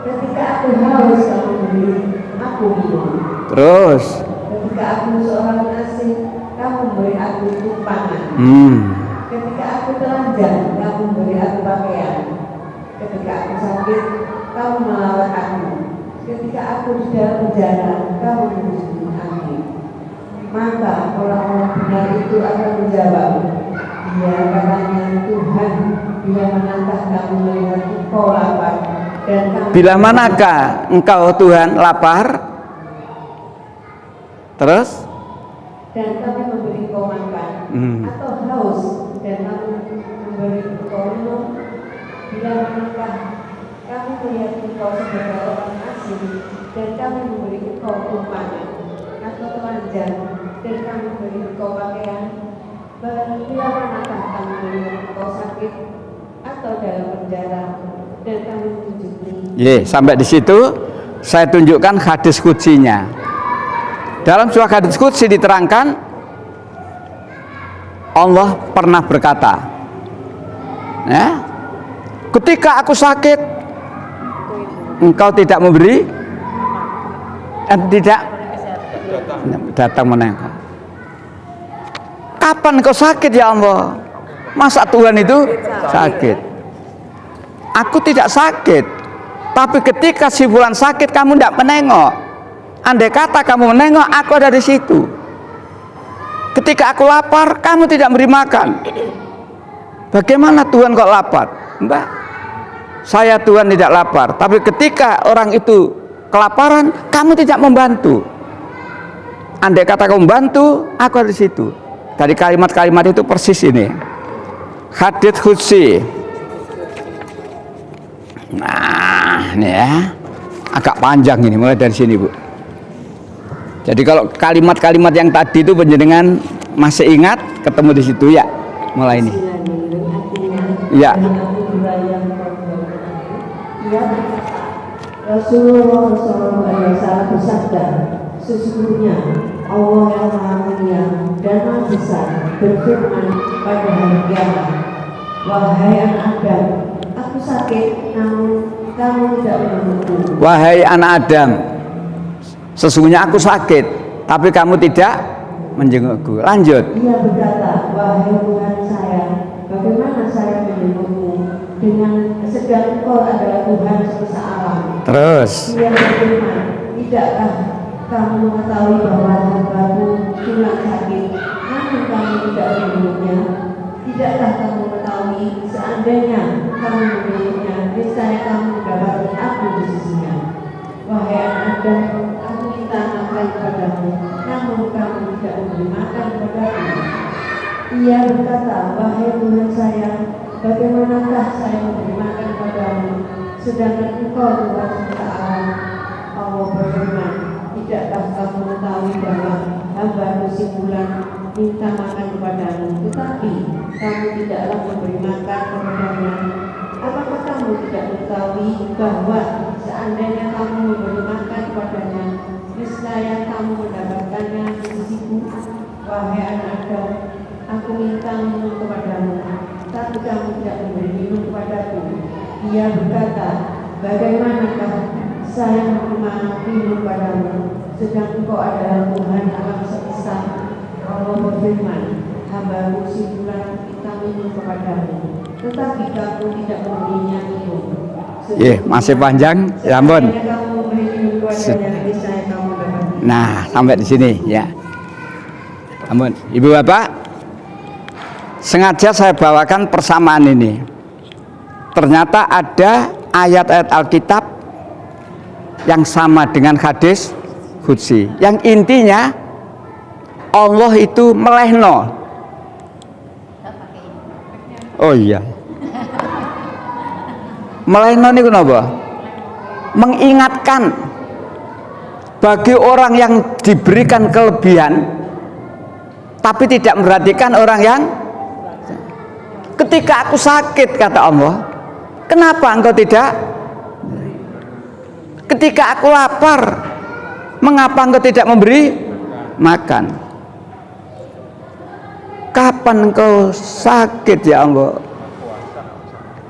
Ketika aku haus, kamu memberi aku minum. Terus. Ketika aku seorang asing, kamu memberi aku tumpangan. Ketika aku telanjang, kamu memberi aku pakaian. Ketika aku sakit, kamu melawat aku. Ketika aku di dalam penjara, kamu menjemput aku. Maka orang-orang benar itu akan menjawab, dia katanya, Tuhan, bila manakah kamu melihat engkau lapar dan kamu. Bila manakah engkau Tuhan lapar? Terus? Dan kami memberi engkau makan, atau haus dan kami memberi engkau minum. Bila manakah kami melihat engkau sebagai orang asing dan kami memberi engkau tumpangan, atau telanjang dan kami memberi engkau pakaian. Bila manakah kami melihat engkau sakit atau dalam penjara dan kami mengunjungi. Sampai di situ saya tunjukkan hadis qudsinya. Dalam surah hadis qudsi diterangkan Allah pernah berkata, ya, ketika aku sakit engkau tidak memberi tidak datang menengok. Kapan engkau sakit ya Allah? Masa Tuhan itu sakit? Aku tidak sakit, tapi ketika si fulan sakit kamu tidak menengok. Andai kata kamu menengok, aku ada di situ. Ketika aku lapar, kamu tidak memberi makan. Bagaimana Tuhan kok lapar? Mbak, saya Tuhan tidak lapar, tapi ketika orang itu kelaparan, kamu tidak membantu. Andai kata kamu membantu, aku ada di situ. Dari kalimat-kalimat itu persis ini. Hadits qudsi. Nah, ini ya. Agak panjang ini, mulai dari sini, Bu. Jadi kalau kalimat-kalimat yang tadi itu penjenengan masih ingat, ketemu di situ ya. Mulai ini. Ya. Rasulullah SAW bersabda, sesungguhnya Allah yang Maha Mulia dan Maha Besar berfirman pada hari kiamat, wahai anak Adam, aku sakit, namun kamu tidak menunggu. Wahai anak Adam, sesungguhnya aku sakit, tapi kamu tidak menjengukku. Lanjut. Dia berkata, wahai Tuhan saya, bagaimana saya menjengukmu dengan sedang Engkau adalah Tuhan semesta alam. Terus. Dia berfirman, tidakkah kamu mengetahui bahwa hambamu tulang sakit, namun kamu tidak menjenguknya? Tidakkah kamu mengetahui seandainya kamu menjenguknya, niscaya kamu mendapati aku di sisinya? Wahai anak Adam, aku minta makan padamu, namun kamu tidak memberi makan padaku. Ia berkata, wahai Tuhan saya, bagaimanakah saya memberi makan padamu, sedangkan Engkau Tuhan semesta alam? Allah berfirman, tidakkah kamu mengetahui bahwa hamba si fulan minta makan kepadamu, tetapi kamu tidaklah memberi makan kepadanya? Apakah kamu tidak mengetahui mengetahui bahwa seandainya kamu memberi makan kepadanya, niscaya kamu mendapatkannya di sisiku. Wahai anak Adam, aku minta minum kepadamu, tapi kamu tidak memberi minum kepadaku. Dia berkata, bagaimanakah saya menerima minum padamu, sedang engkau adalah Tuhan alam semesta. Allah berfirman, hamba-Ku si fulan minta minum kepadamu, tetapi kamu tidak memberinya minum. Masih panjang, ya ampun. Nah, sampai di sini ya. Ampun, Ibu Bapak, sengaja saya bawakan persamaan ini. Ternyata ada ayat-ayat Alkitab yang sama dengan hadis qudsi. Yang intinya Allah itu melehno. Oh iya. Melehno ini kenapa? Mengingatkan bagi orang yang diberikan kelebihan tapi tidak memperhatikan orang yang, ketika aku sakit kata Allah, kenapa engkau tidak? Ketika aku lapar, mengapa engkau tidak memberi makan? Kapan engkau sakit ya Allah?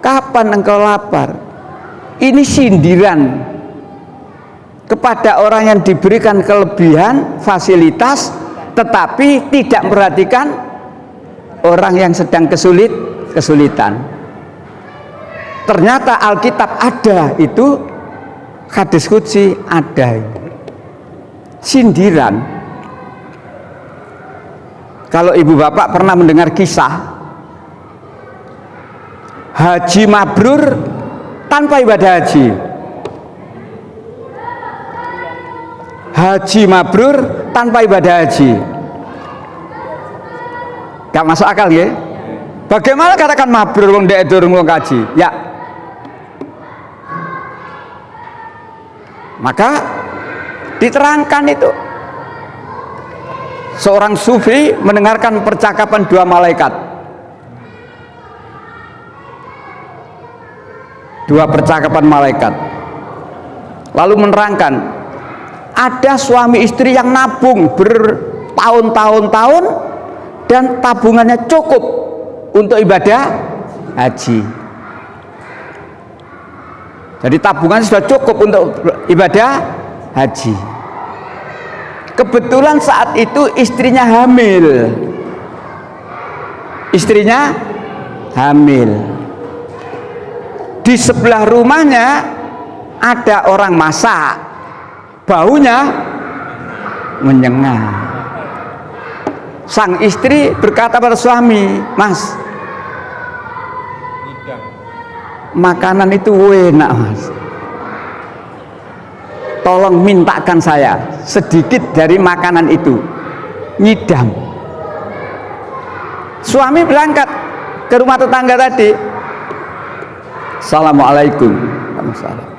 Kapan engkau lapar? Ini sindiran kepada orang yang diberikan kelebihan, fasilitas, tetapi tidak memperhatikan orang yang sedang kesulitan. Ternyata Alkitab ada itu, hadis qudsi ada. Sindiran. Kalau ibu bapak pernah mendengar kisah haji mabrur tanpa ibadah haji. Haji mabrur tanpa ibadah haji, gak masuk akal ya? Bagaimana katakan mabrur wong ndek durung kaji? Ya, maka diterangkan itu. Seorang sufi mendengarkan percakapan dua malaikat, dua percakapan malaikat, lalu menerangkan, ada suami istri yang nabung bertahun-tahun dan tabungannya cukup untuk ibadah haji. Jadi tabungannya sudah cukup untuk ibadah haji. Kebetulan saat itu istrinya hamil. Istrinya hamil. Di sebelah rumahnya ada orang masak. Baunya menyengat. Sang istri berkata pada suami, Mas, makanan itu enak Mas, tolong mintakan saya sedikit dari makanan itu, ngidam. Suami berangkat ke rumah tetangga tadi. Assalamualaikum. Waalaikumsalam.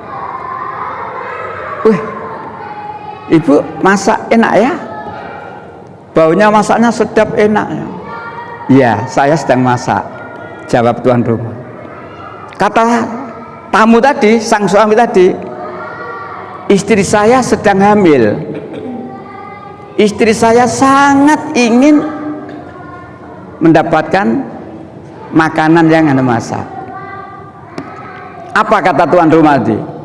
Ibu masak enak ya? Baunya masaknya sedap enak ya? Iya, saya sedang masak, jawab tuan rumah. Kata tamu tadi, sang suami tadi, istri saya sedang hamil. Istri saya sangat ingin mendapatkan makanan yang Anda masak. Apa kata tuan rumah tadi?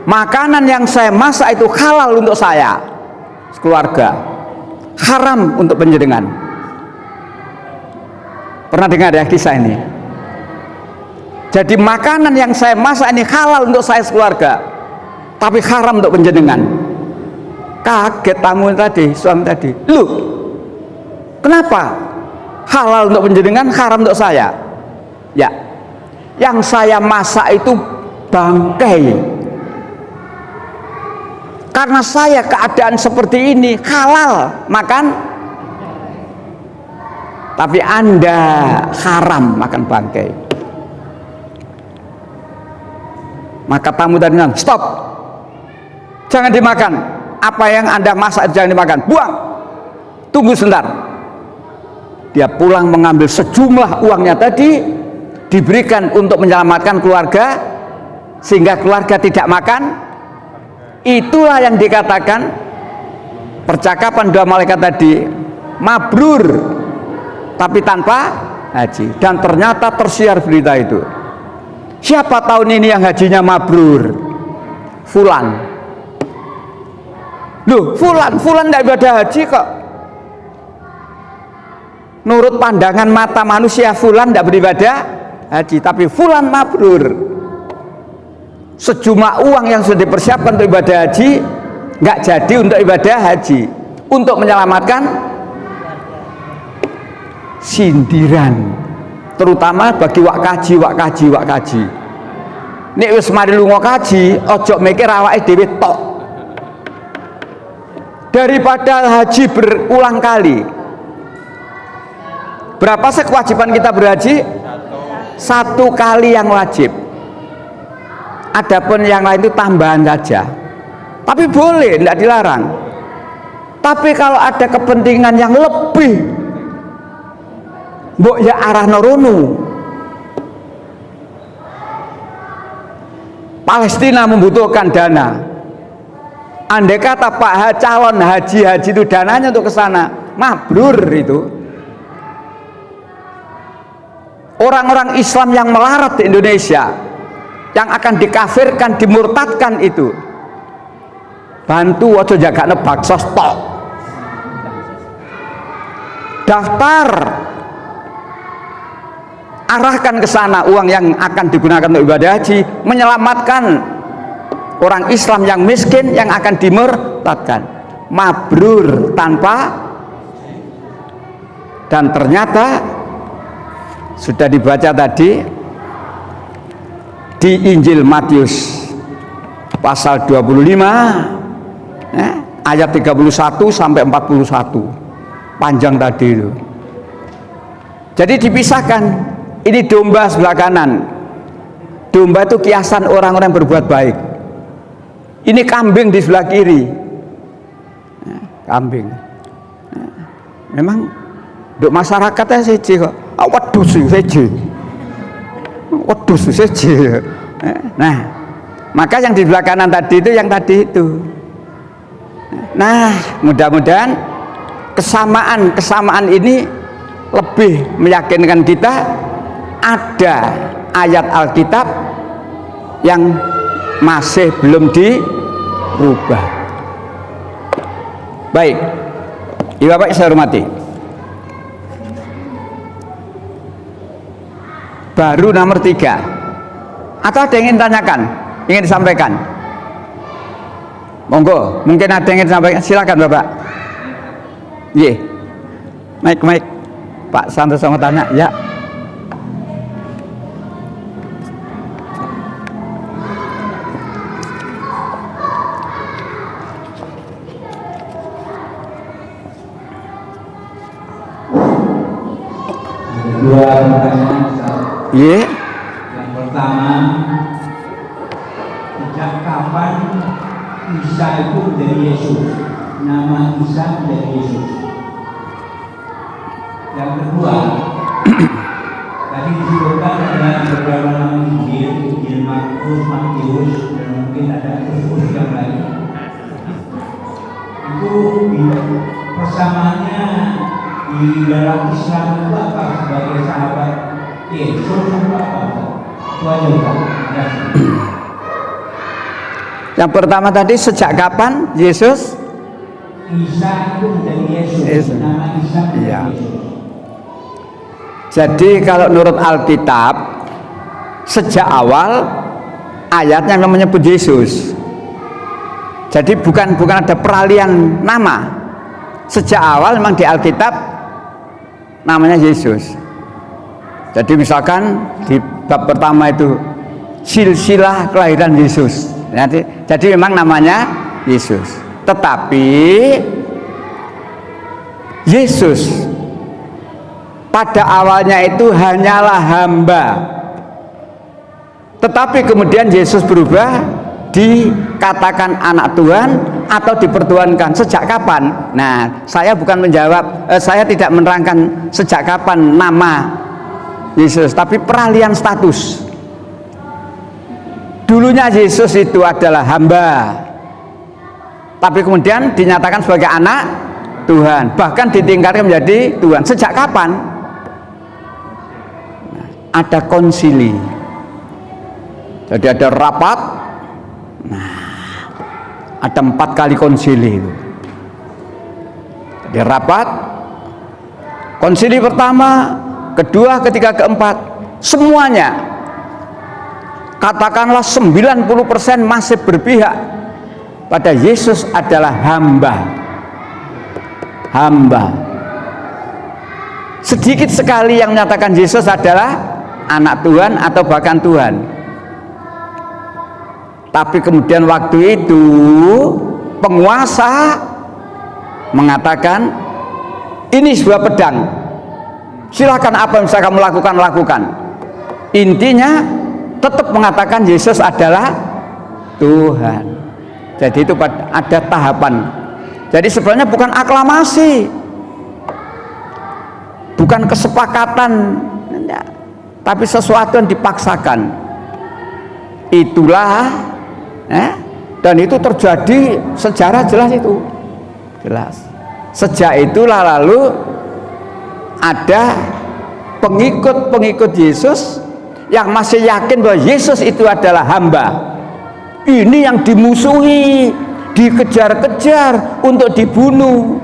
Makanan yang saya masak itu halal untuk saya, keluarga, haram untuk penjenengan. Pernah dengar ya kisah ini? Jadi makanan yang saya masak ini halal untuk saya keluarga, tapi haram untuk penjenengan. Kaget tamu tadi, suami tadi. Loh, kenapa? Halal untuk penjenengan, haram untuk saya? Ya, yang saya masak itu bangkai. Karena saya keadaan seperti ini halal makan, tapi Anda haram makan bangkai. Maka tamu tadi bilang, stop, jangan dimakan. Apa yang Anda masak jangan dimakan, buang. Tunggu sebentar. Dia pulang mengambil sejumlah uangnya tadi, diberikan untuk menyelamatkan keluarga sehingga keluarga tidak makan. Itulah yang dikatakan percakapan dua malaikat tadi mabrur tapi tanpa haji. Dan ternyata tersiar berita itu. Siapa tahun ini yang hajinya mabrur? Fulan. Loh, Fulan tidak ibadah haji kok. Nurut pandangan mata manusia Fulan tidak beribadah haji, tapi Fulan mabrur. Sejumlah uang yang sudah dipersiapkan untuk ibadah haji nggak jadi untuk ibadah haji, untuk menyelamatkan sindiran, terutama bagi wak kaji. Nek wis mari lunga kaji, ojo mikir awake dhewe tok. Daripada haji berulang kali. Berapa sih kewajiban kita berhaji? 1 kali yang wajib. Adapun yang lain itu tambahan saja. Tapi boleh, tidak dilarang. Tapi kalau ada kepentingan yang lebih, mbok ya arah norunu. Palestina membutuhkan dana. Andai kata Pak calon haji itu dananya untuk ke sana, mabrur itu. Orang-orang Islam yang melarat di Indonesia, yang akan dikafirkan, dimurtadkan itu, bantu ojo jagane bakso stok. Daftar, arahkan ke sana uang yang akan digunakan untuk ibadah haji, menyelamatkan orang Islam yang miskin yang akan dimurtadkan. Mabrur tanpa. Dan ternyata sudah dibaca tadi di Injil Matius pasal 25 ayat 31 sampai 41, panjang tadi itu. Jadi dipisahkan, ini domba sebelah kanan. Domba itu kiasan orang-orang yang berbuat baik. Ini kambing di sebelah kiri. Kambing. Memang untuk masyarakatnya seje kok. Wedhus seje. Wedhus seje. Nah, maka yang di sebelah kanan tadi itu yang tadi itu. Nah, mudah-mudahan kesamaan ini lebih meyakinkan kita ada ayat Alkitab yang masih belum dirubah. Baik, Ibu Bapak saya hormati. Baru nomor 3. Atau ada yang ingin tanyakan, ingin disampaikan? Monggo, mungkin ada yang ingin disampaikan. Silakan Bapak. Ye, Mike, Pak Santoso mau tanya, ya. Dua pertanyaan. Ye. Yang pertama, sejak kapan Isa itu menjadi Yesus? Nama Isa menjadi Yesus. Yang kedua, tadi disebutkan ada beberapa nama Injil Markus, Matius, dan mungkin ada Yesus yang lain. Itu persamaannya di dalam Islam itu apa sebagai sahabat Yesus apa? Itu aja Pak. Yang pertama tadi sejak kapan Yesus? Isa itu menjadi Yesus. Nama Isa menjadi Yesus. Jadi kalau menurut Alkitab sejak awal ayatnya memang menyebut Yesus. Jadi bukan ada peralihan nama. Sejak awal memang di Alkitab namanya Yesus. Jadi misalkan di bab pertama itu silsilah kelahiran Yesus. Jadi memang namanya Yesus. Tetapi Yesus pada awalnya itu hanyalah hamba. Tetapi kemudian Yesus berubah, dikatakan anak Tuhan atau dipertuhankan. Sejak kapan? Nah, saya bukan menjawab, saya tidak menerangkan sejak kapan nama Yesus, tapi peralihan status. Dulunya Yesus itu adalah hamba, tapi kemudian dinyatakan sebagai anak Tuhan, bahkan ditingkatkan menjadi Tuhan. Sejak kapan? Ada konsili, jadi ada rapat. Ada 4 kali konsili itu. Jadi rapat, konsili pertama, kedua, ketiga, keempat, semuanya katakanlah 90% masih berpihak pada Yesus adalah hamba. Sedikit sekali yang menyatakan Yesus adalah anak Tuhan atau bahkan Tuhan. Tapi kemudian waktu itu penguasa mengatakan, ini sebuah pedang, silakan apa yang bisa kamu lakukan. Intinya tetap mengatakan Yesus adalah Tuhan. Jadi itu ada tahapan. Jadi sebenarnya bukan aklamasi, bukan kesepakatan, tapi sesuatu yang dipaksakan. Itulah dan itu terjadi sejarah jelas itu. Jelas. Sejak itulah lalu ada pengikut-pengikut Yesus yang masih yakin bahwa Yesus itu adalah hamba. Ini yang dimusuhi, dikejar-kejar untuk dibunuh,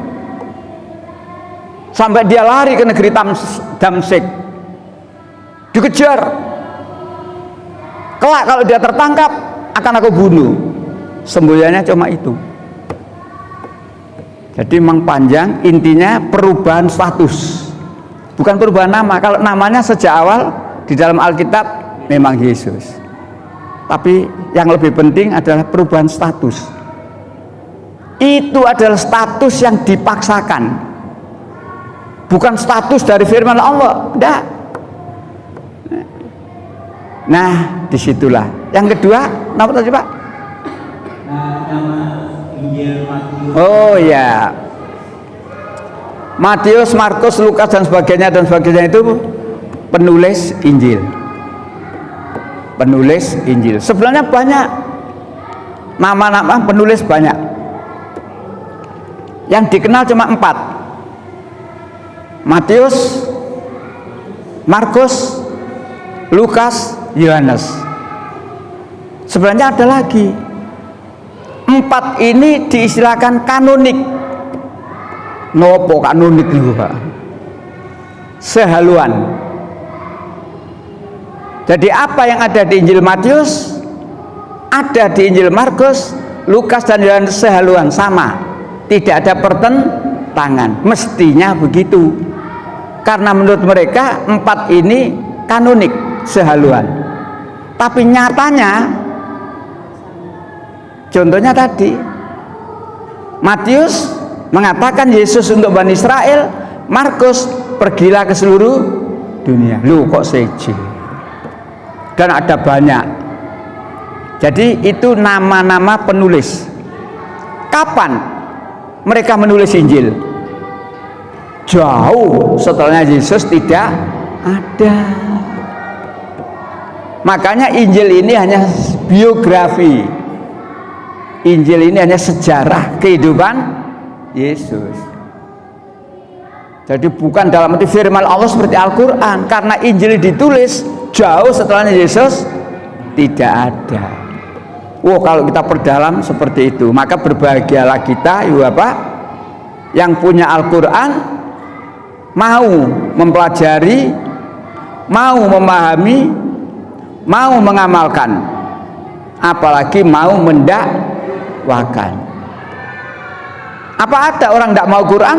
sampai dia lari ke negeri Damsyik, dikejar. Kelak kalau dia tertangkap akan aku bunuh. Sembunyiannya cuma itu. Jadi memang panjang, intinya perubahan status, bukan perubahan nama. Kalau namanya sejak awal di dalam Alkitab memang Yesus, tapi yang lebih penting adalah perubahan status. Itu adalah status yang dipaksakan, bukan status dari firman Allah. Enggak. Nah, disitulah. Yang kedua, nama tadi Pak? Nama Injil Matius. Oh ya, Matius, Markus, Lukas dan sebagainya itu penulis Injil. Penulis Injil. Sebenarnya banyak nama-nama penulis, banyak. Yang dikenal cuma 4: Matius, Markus, Lukas, Yohanes. Sebenarnya ada lagi. 4 ini diistilahkan kanonik. Nopo kanonik itu Pak? Sehaluan. Jadi apa yang ada di Injil Matius ada di Injil Markus, Lukas dan Yohanes sehaluan, sama, tidak ada pertentangan. Mestinya begitu, karena menurut mereka 4 ini kanonik, sehaluan. Tapi nyatanya, contohnya tadi, Matius mengatakan Yesus untuk Bani Israel, Markus pergilah ke seluruh dunia. Lu kok seji? Dan ada banyak. Jadi itu nama-nama penulis. Kapan mereka menulis Injil? Jauh setelahnya Yesus tidak ada. Makanya Injil ini hanya biografi. Injil ini hanya sejarah kehidupan Yesus. Jadi bukan dalam arti firman Allah seperti Al-Quran, karena Injil ditulis jauh setelahnya Yesus tidak ada. Kalau kita perdalam seperti itu, maka berbahagialah kita, ya Bapak, yang punya Al-Quran, mau mempelajari, mau memahami, mau mengamalkan, apalagi mau mendakwakan. Apa ada orang tidak mau Quran?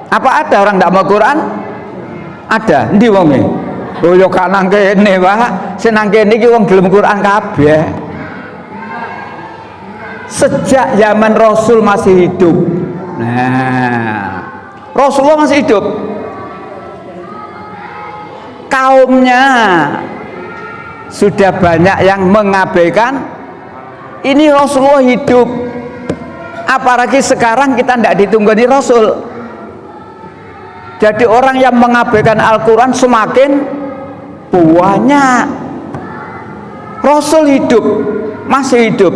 Apa ada orang tidak mau Quran? Ada. Ndi wonge? Oh yo gak nang kene, Pak. Sing nang kene iki wong gelem Quran kabeh. Sejak zaman Rasul masih hidup. Nah, Rasulullah masih hidup. Kaumnya sudah banyak yang mengabaikan. Ini Rasulullah hidup. Apalagi sekarang kita tidak ditunggangi Rasul. Jadi orang yang mengabaikan Al-Quran semakin banyak. Rasul hidup, masih hidup,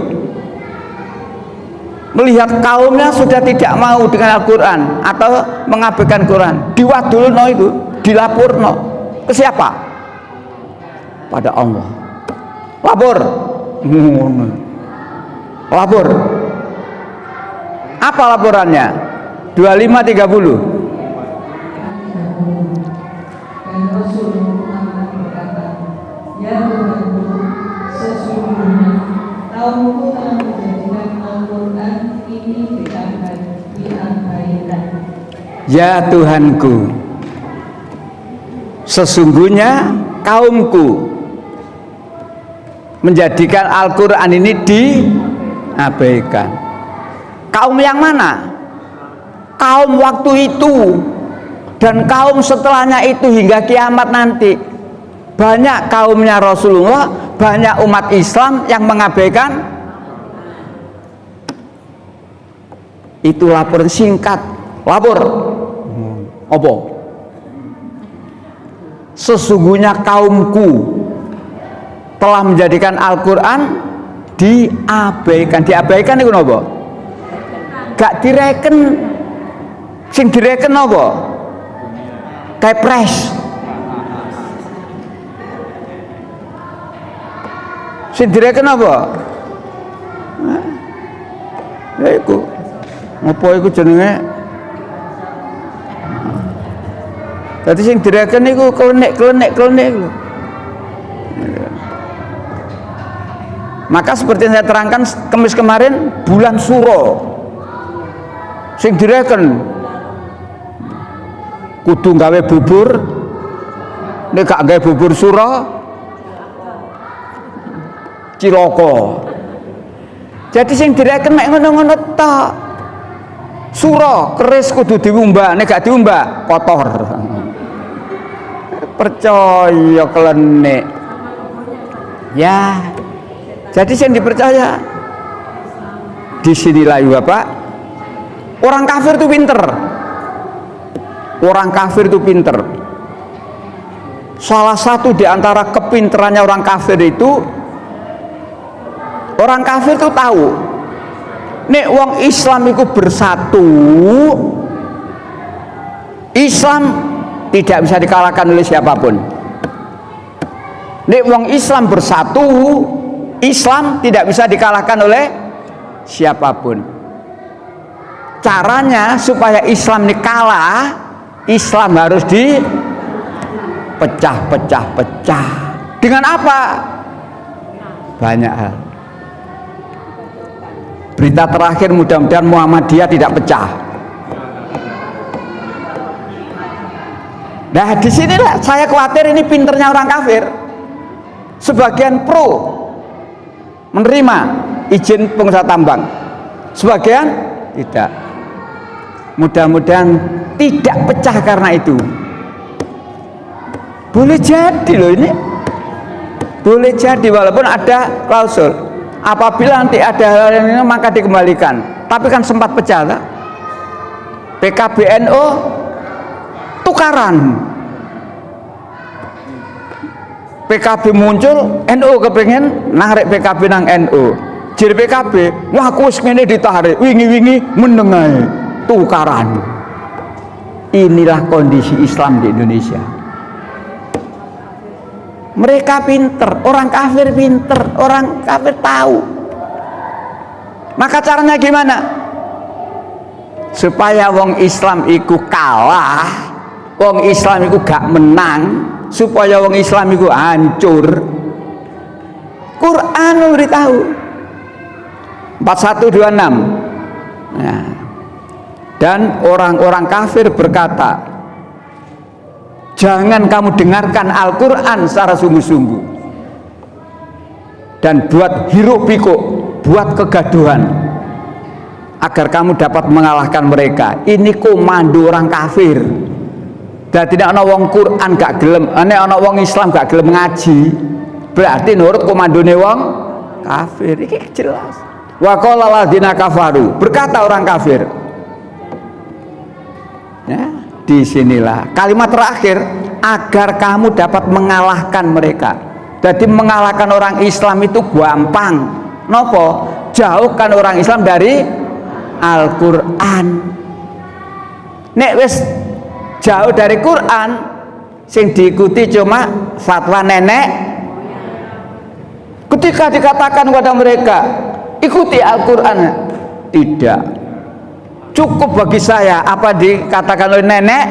melihat kaumnya sudah tidak mau dengan Al-Quran atau mengabaikan Quran, diwadulno itu, dilapurno ke siapa? Pada Allah. Lapor, lapor. Apa laporannya? 25:30. Dan Rasul Muhammad berkata, "Ya Tuhanku, sesungguhnya kaumku telah menjadikan Al-Quran ini diabaikan." Ya Tuhanku, sesungguhnya kaumku menjadikan Al-Quran ini diabaikan. Kaum yang mana? Kaum waktu itu dan kaum setelahnya itu hingga kiamat nanti. Banyak kaumnya Rasulullah, banyak umat Islam yang mengabaikan. Itu laporan singkat. Lapor apa? Sesungguhnya kaumku telah menjadikan Al-Quran diabaikan. Diabaikan itu apa? Gak direken. Sing direken apa? Kepres. Sing direken apa? Ya iku. Apa iku jenenge? Dadi sing direken iku klenik iku. Maka seperti yang saya terangkan Kamis kemarin, bulan Suro sing direken kudu gawe bubur, nek gak gawe bubur Suro cilaka. Jadi sing direken mek ngono-ngono tok. Suro keris kudu diumbah, nek gak diumbah kotor. Percaya klenik. Ya. Jadi yang dipercaya. Disinilah Bapak, orang kafir itu pinter. Orang kafir itu pinter. Salah satu di antara kepinterannya orang kafir itu, orang kafir itu tahu nek wong Islam itu bersatu, Islam tidak bisa dikalahkan oleh siapapun. Nek wong Islam bersatu, Islam tidak bisa dikalahkan oleh siapapun. Caranya supaya Islam ini kalah, Islam harus dipecah-pecah-pecah. Dengan apa? Banyak hal. Berita terakhir, mudah-mudahan Muhammadiyah tidak pecah. Nah, disinilah saya khawatir ini pinternya orang kafir. Sebagian pro menerima izin pengusaha tambang, sebagian tidak. Mudah-mudahan tidak pecah karena itu. Boleh jadi loh ini, boleh jadi walaupun ada klausul apabila nanti ada hal yang ini maka dikembalikan. Tapi kan sempat pecah tak? PKB-NU tukaran, PKB muncul, NU kepengen narik PKB nang NU. Jadi PKB, wah aku wis ngene ditarik, wingi-wingi menengai tukaran. Inilah kondisi Islam di Indonesia. Mereka pinter, orang kafir pinter, orang kafir tahu. Maka caranya gimana? Supaya wong Islam iku kalah, wong Islam iku gak menang, supaya wong Islam itu hancur, Quran memberitahu 4126 ya. Dan orang-orang kafir berkata, jangan kamu dengarkan Al-Quran secara sungguh-sungguh dan buat hiruk pikuk, buat kegaduhan agar kamu dapat mengalahkan mereka. Ini komando orang kafir. Dan tidak ada wong Quran gak gelem, ana wong Islam gak gelem ngaji, berarti nurut komandone wong kafir. Ini jelas. Wa qala alladziina kafaru, berkata orang kafir. Ya, disinilah kalimat terakhir, agar kamu dapat mengalahkan mereka. Jadi mengalahkan orang Islam itu gampang. Nopo? Jauhkan orang Islam dari Al-Quran. Nek wis jauh dari Quran, sing diikuti cuma fatwa nenek. Ketika dikatakan kepada mereka ikuti Al-Quran, tidak cukup bagi saya apa dikatakan oleh nenek.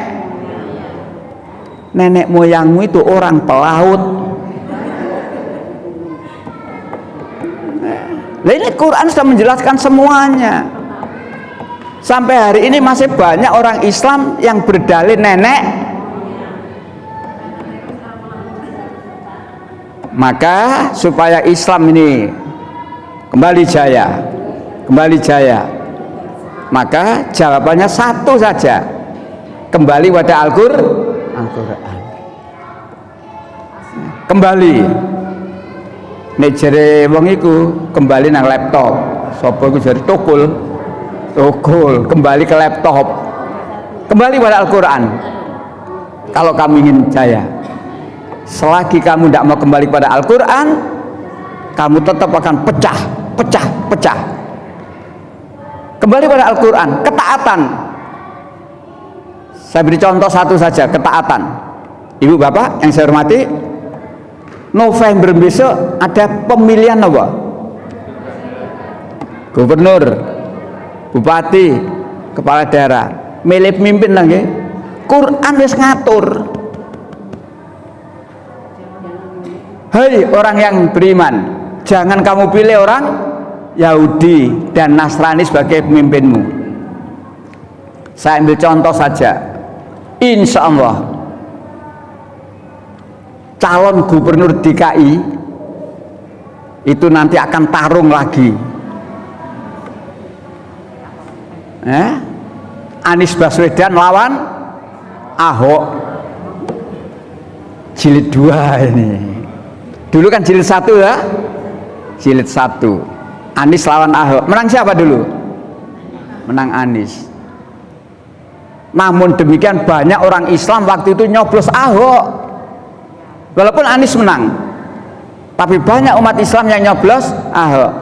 Nenek moyangmu itu orang pelaut. Nah, ini Quran sudah menjelaskan semuanya. Sampai hari ini masih banyak orang Islam yang berdalih nenek. Maka supaya Islam ini kembali jaya, maka jawabannya satu saja, kembali pada Al-Quran. Kembali. Nek jere wong iku kembali nang laptop. Sapa iku jare tukul, kembali ke laptop. Kembali pada Al-Quran. Kalau kamu ingin jaya, selagi kamu tidak mau kembali pada Al-Quran, kamu tetap akan pecah. Kembali pada Al-Quran, ketaatan. Saya beri contoh satu saja, ketaatan. Ibu bapak yang saya hormati, November besok ada pemilihan apa? Gubernur, bupati, kepala daerah, milih pemimpin lagi. Quran wis ngatur. Hei orang yang beriman, jangan kamu pilih orang Yahudi dan Nasrani sebagai pemimpinmu. Saya ambil contoh saja. Insya Allah calon gubernur DKI itu nanti akan tarung lagi. Anies Baswedan lawan Ahok. Jilid 2 ini. Dulu kan jilid 1 ya. Jilid 1. Anies lawan Ahok. Menang siapa dulu? Menang Anies. Namun demikian banyak orang Islam waktu itu nyoblos Ahok. Walaupun Anies menang, tapi banyak umat Islam yang nyoblos Ahok.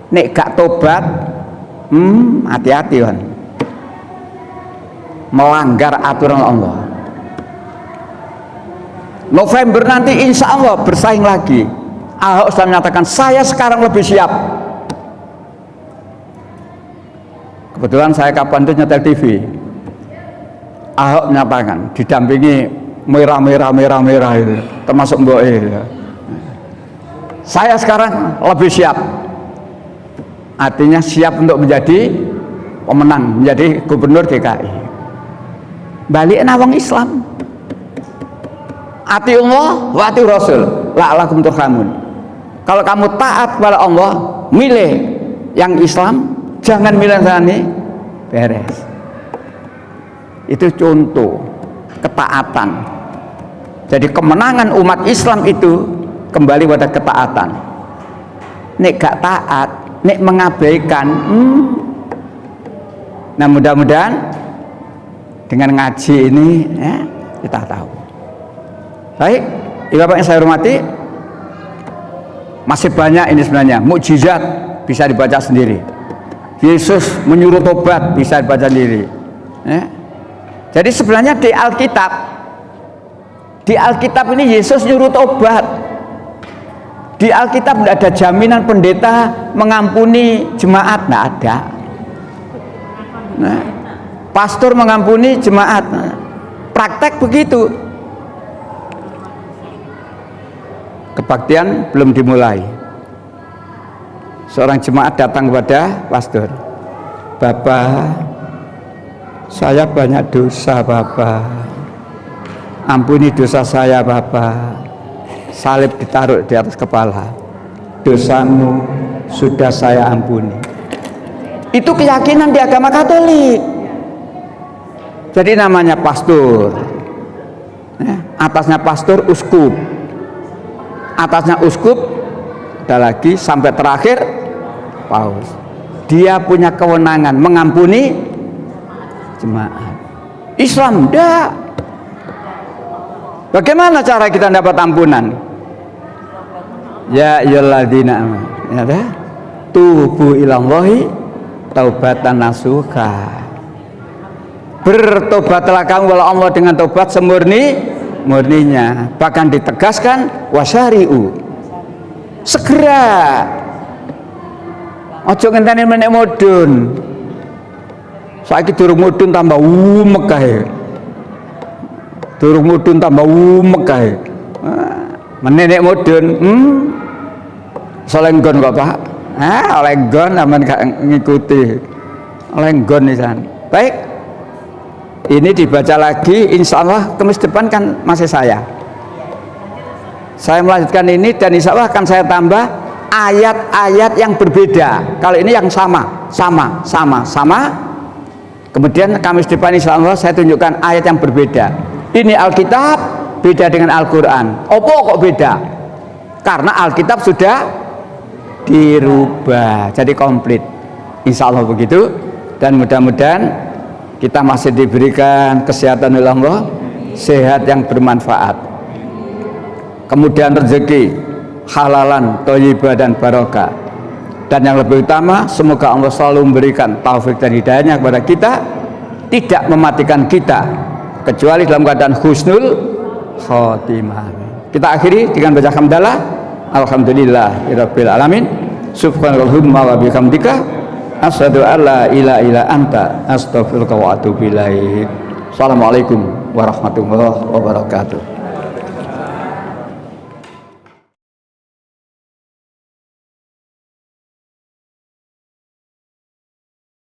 Nek gak tobat, hati-hati kan. Melanggar aturan Allah. November nanti insya Allah bersaing lagi. Ahok sudah menyatakan saya sekarang lebih siap. Kebetulan saya kapan itu nyetel TV. Ahok menyatakan didampingi merah itu, termasuk Mbok saya sekarang lebih siap. Artinya siap untuk menjadi pemenang, menjadi gubernur DKI. Balik nawang Islam. Ati Allah wa ati Rasul la'alakum turhamun. Kalau kamu taat kepada Allah, milih yang Islam, jangan milih sani, beres. Itu contoh ketaatan. Jadi kemenangan umat Islam itu kembali pada ketaatan. Nek gak taat, nek mengabaikan, nah mudah-mudahan dengan ngaji ini ya, kita tahu. Baik, ibu bapak yang saya hormati, masih banyak ini sebenarnya mukjizat bisa dibaca sendiri. Yesus menyuruh tobat bisa dibaca sendiri. Ya. Jadi sebenarnya di Alkitab ini Yesus nyuruh tobat. Di Alkitab tidak ada jaminan pendeta mengampuni jemaat, tidak ada. Nah, pastor mengampuni jemaat, praktek begitu. Kebaktian belum dimulai. Seorang jemaat datang kepada pastor, Bapak, saya banyak dosa Bapak, ampuni dosa saya Bapak. Salib ditaruh di atas kepala, dosamu sudah saya ampuni. Itu keyakinan di agama Katolik. Jadi namanya pastor, atasnya pastor uskup, atasnya uskup, ada lagi sampai terakhir paus. Dia punya kewenangan mengampuni jemaat. Islam enggak. Bagaimana cara kita dapat ampunan? Ya ayyuhalladzina amanu, ya, tubu ilallahi taubatan nasuha. Bertobatlah kamu kepada Allah dengan tobat semurni-murninya. Bahkan ditegaskan wasyari'u, segera. Ojo ngenteni menek mudun. Saiki durung mudun tambah umek kae. Durung mudun tambah umek kae. Menek mudun, solenggon kok Pak. Olenggon aman gak ngikuti. Olenggon nisan. Baik. Ini dibaca lagi, insya Allah Kamis depan kan masih saya melanjutkan ini, dan insya Allah akan saya tambah ayat-ayat yang berbeda. Kalau ini yang sama. Kemudian Kamis depan insya Allah saya tunjukkan ayat yang berbeda. Ini Alkitab beda dengan Al-Quran. Opo kok beda? Karena Alkitab sudah dirubah jadi komplit. Insya Allah begitu. Dan mudah-mudahan kita masih diberikan kesehatan oleh Allah, sehat yang bermanfaat, kemudian rezeki halalan, thayyibah dan barokah, dan yang lebih utama semoga Allah selalu memberikan taufik dan hidayahnya kepada kita, tidak mematikan kita kecuali dalam keadaan husnul khotimah. Kita akhiri dengan baca hamdalah. Alhamdulillahirabbil alamin. Subhanallahumma wa bihamdika asyhadu an la ilaha illa anta astaghfiruka wa atubu ilaik. Assalamualaikum warahmatullahi wabarakatuh.